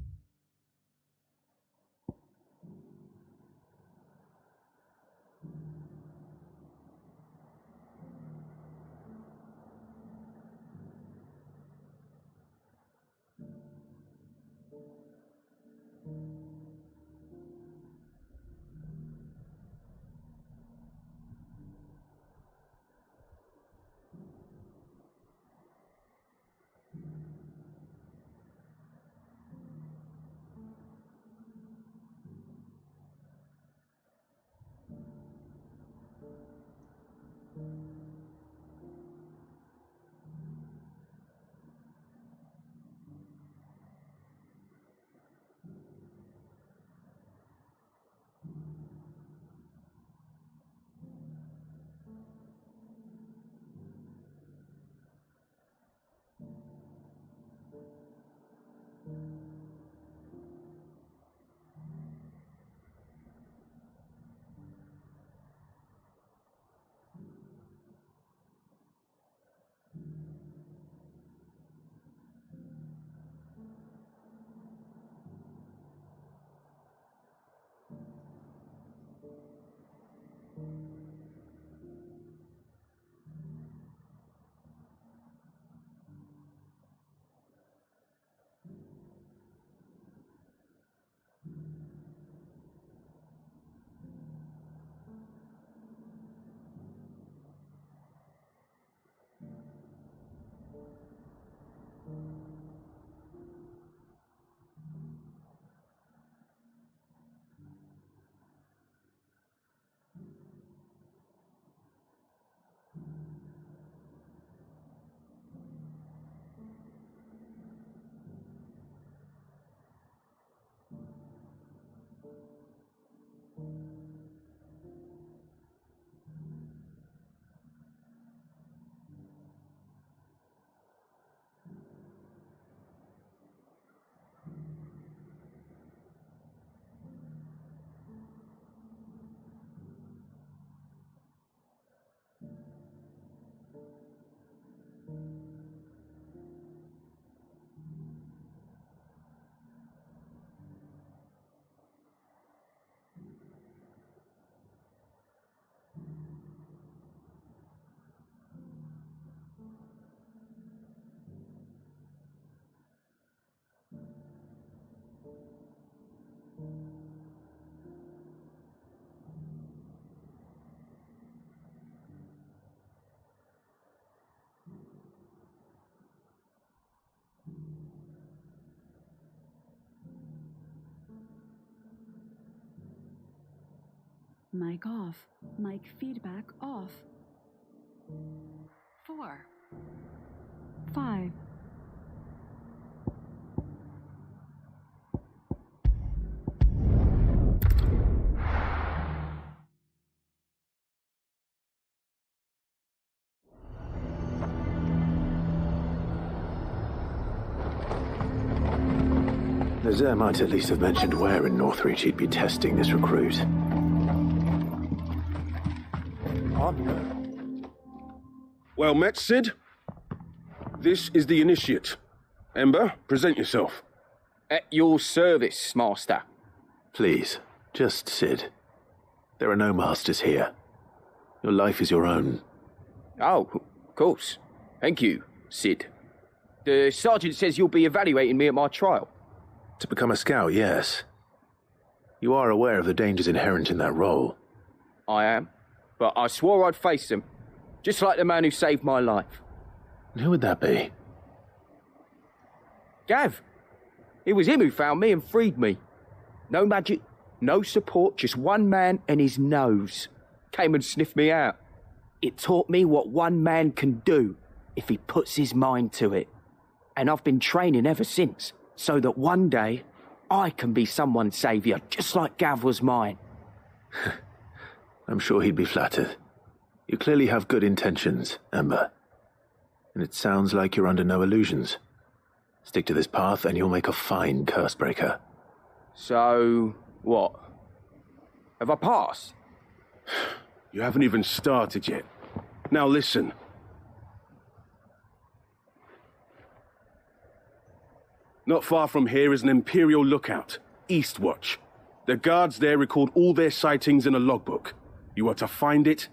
Mic off. Mic feedback off. 4. 5. The Zare might at least have mentioned where in Northreach he'd be testing this recruit. Well met, Sid. This is the Initiate. Ember, present yourself. At your service, Master. Please, just Sid. There are no masters here. Your life is your own. Oh, of course. Thank you, Sid. The Sergeant says you'll be evaluating me at my trial. To become a scout, yes. You are aware of the dangers inherent in that role. I am, but I swore I'd face them. Just like the man who saved my life. Who would that be? Gav. It was him who found me and freed me. No magic, no support, just one man and his nose. Came and sniffed me out. It taught me what one man can do if he puts his mind to it. And I've been training ever since, so that one day I can be someone's saviour, just like Gav was mine. I'm sure he'd be flattered. You clearly have good intentions, Ember. And it sounds like you're under no illusions. Stick to this path and you'll make a fine cursebreaker. So, what? Have I passed? You haven't even started yet. Now listen. Not far from here is an Imperial lookout, Eastwatch. The guards there record all their sightings in a logbook. You are to find it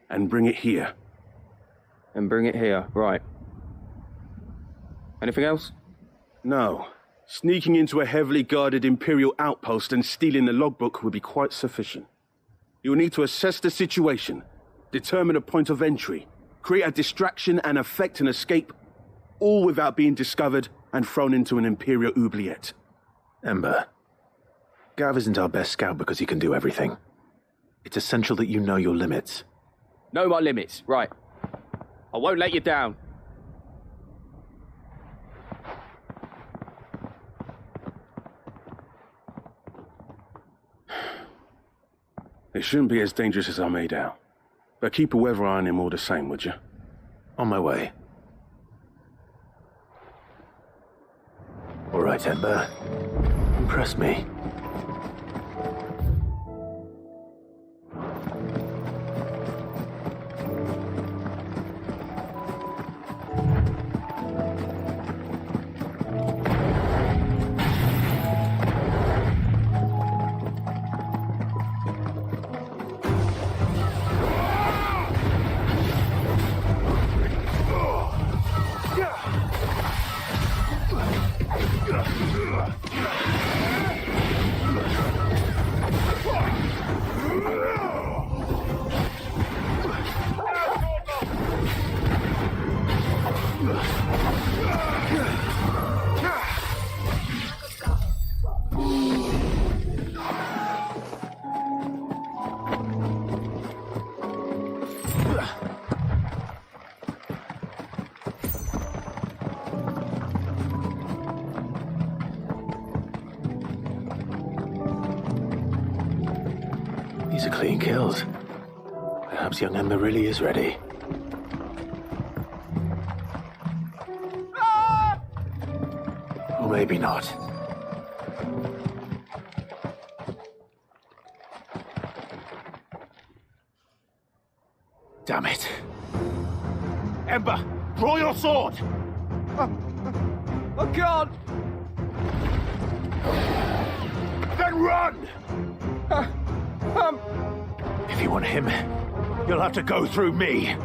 and bring it here. And bring it here, right. Anything else? No. Sneaking into a heavily guarded Imperial outpost and stealing the logbook would be quite sufficient. You will need to assess the situation, determine a point of entry, create a distraction and effect an escape, all without being discovered and thrown into an Imperial oubliette. Ember, Gav isn't our best scout because he can do everything. It's essential that you know your limits. Know my limits, right. I won't let you down. It shouldn't be as dangerous as I made out. But keep a weather eye on him all the same, would you? On my way. All right, Ember. Impress me. These are clean kills. Perhaps young Ember really is ready. Or maybe not. Damn it. Ember, draw your sword! I can't! Then run! If you want him, You'll have to go through me.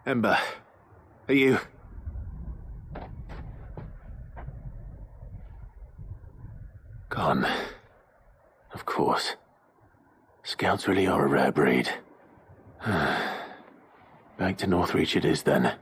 Ember, are you... Gone. Of course. Scouts really are a rare breed. Back to Northreach it is then.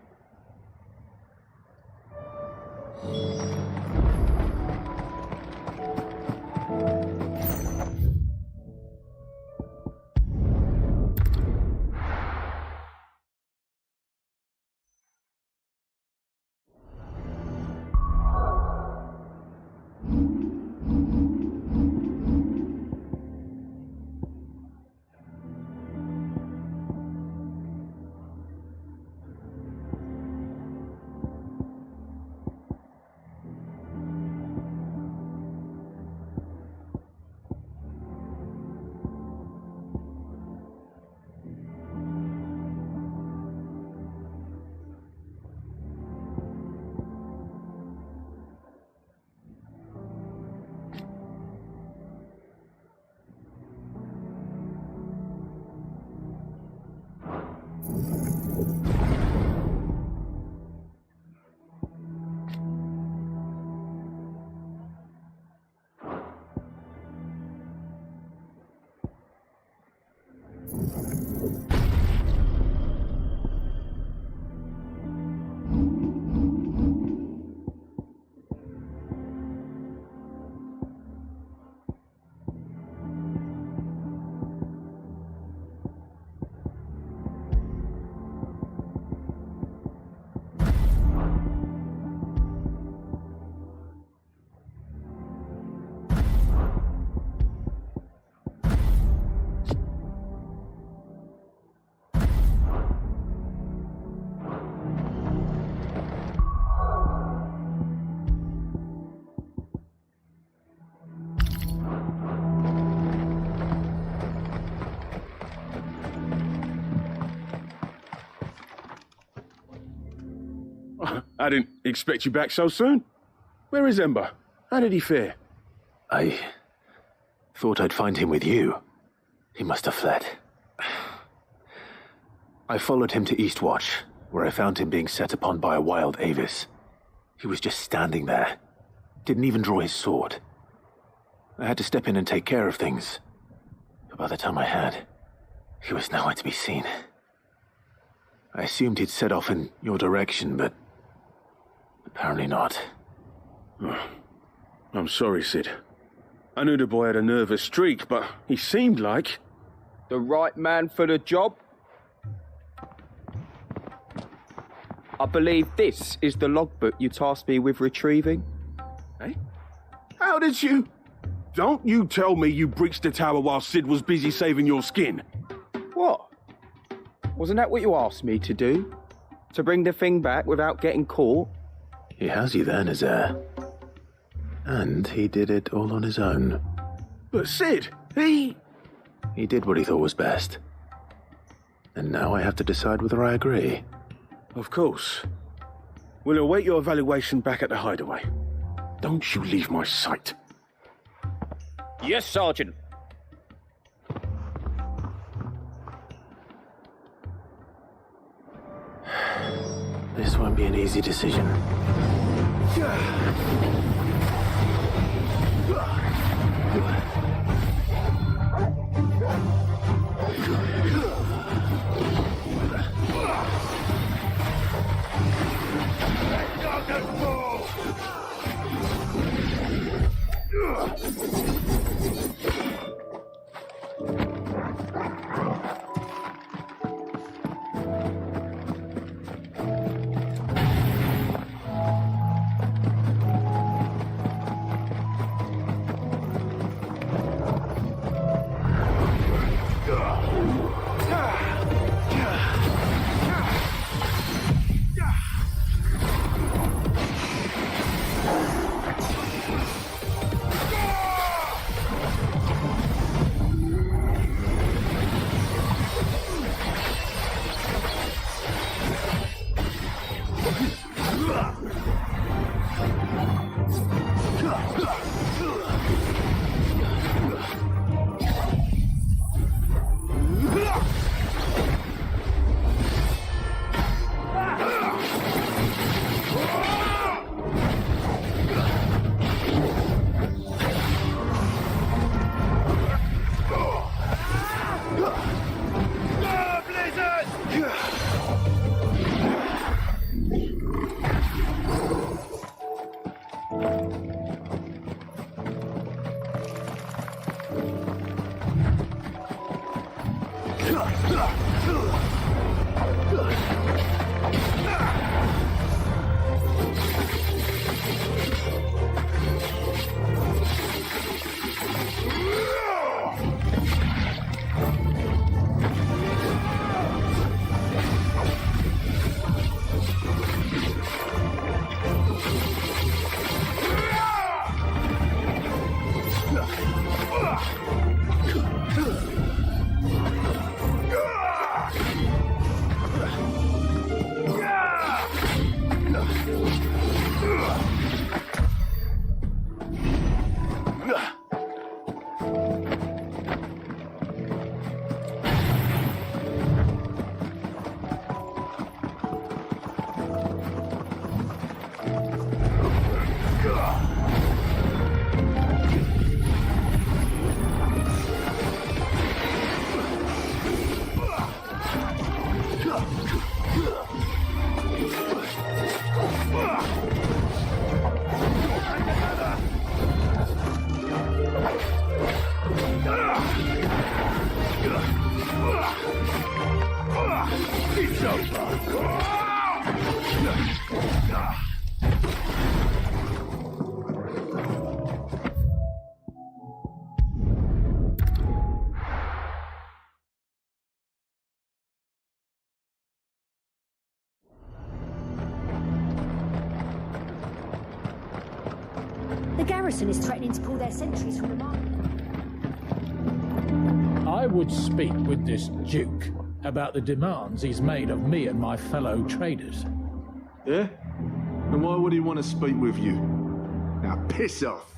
I didn't expect you back so soon. Where is Ember? How did he fare? I thought I'd find him with you. He must have fled. I followed him to Eastwatch, where I found him being set upon by a wild Avis. He was just standing there. Didn't even draw his sword. I had to step in and take care of things. But by the time I had, he was nowhere to be seen. I assumed he'd set off in your direction, but apparently not. I'm sorry, Sid. I knew the boy had a nervous streak, but he seemed like... The right man for the job? I believe this is the logbook you tasked me with retrieving. Eh? How did you... Don't you tell me you breached the tower while Sid was busy saving your skin. What? Wasn't that what you asked me to do? To bring the thing back without getting caught? He has you there, Nazaire. And he did it all on his own. But Sid, he did what he thought was best. And now I have to decide whether I agree. Of course. We'll await your evaluation back at the hideaway. Don't you leave my sight. Yes, Sergeant. This won't be an easy decision. The garrison is threatening to pull their sentries from the market. I would speak with this Duke about the demands he's made of me and my fellow traders. Yeah? And why would he want to speak with you? Now piss off.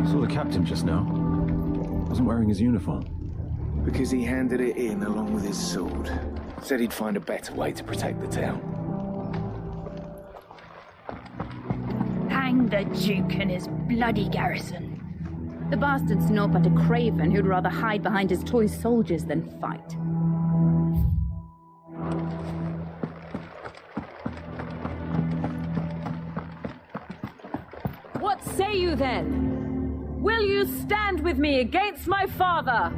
Saw the captain just now. Wasn't wearing his uniform. Because he handed it in along with his sword. Said he'd find a better way to protect the town. Hang the Duke and his bloody garrison. The bastard's naught but a craven who'd rather hide behind his toy soldiers than fight. What say you then? Will you stand with me against my father?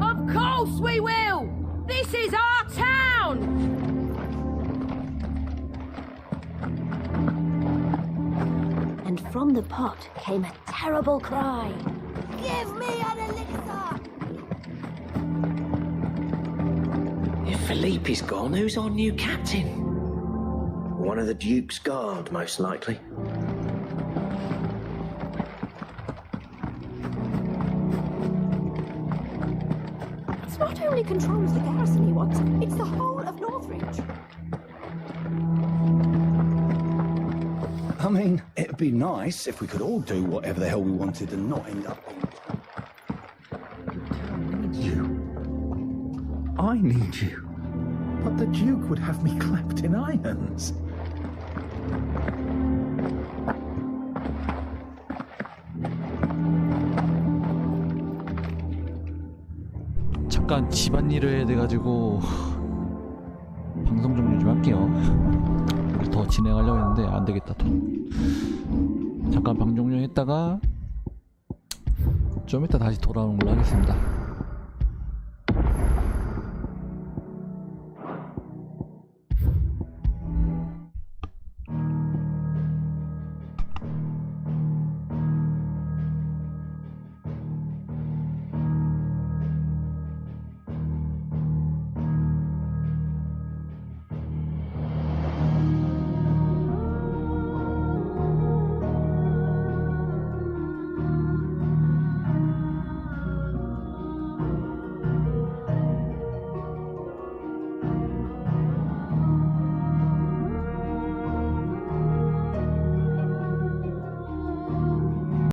Of course we will! This is our town! And from the pot came a terrible cry. Give me an elixir! If Felipe's gone, who's our new captain? One of the Duke's guard, most likely. It's not only controls the garrison he wants, it's the whole of Northridge. I mean, it'd be nice if we could all do whatever the hell we wanted and not end up in... I need you. But the Duke would have me clapped in irons. 잠깐 집안일을 해야 돼가지고 방송 종료 좀 할게요. 더 진행하려고 했는데 안되겠다. 잠깐 방송 종료했다가 좀 이따 다시 돌아오는 걸로 하겠습니다.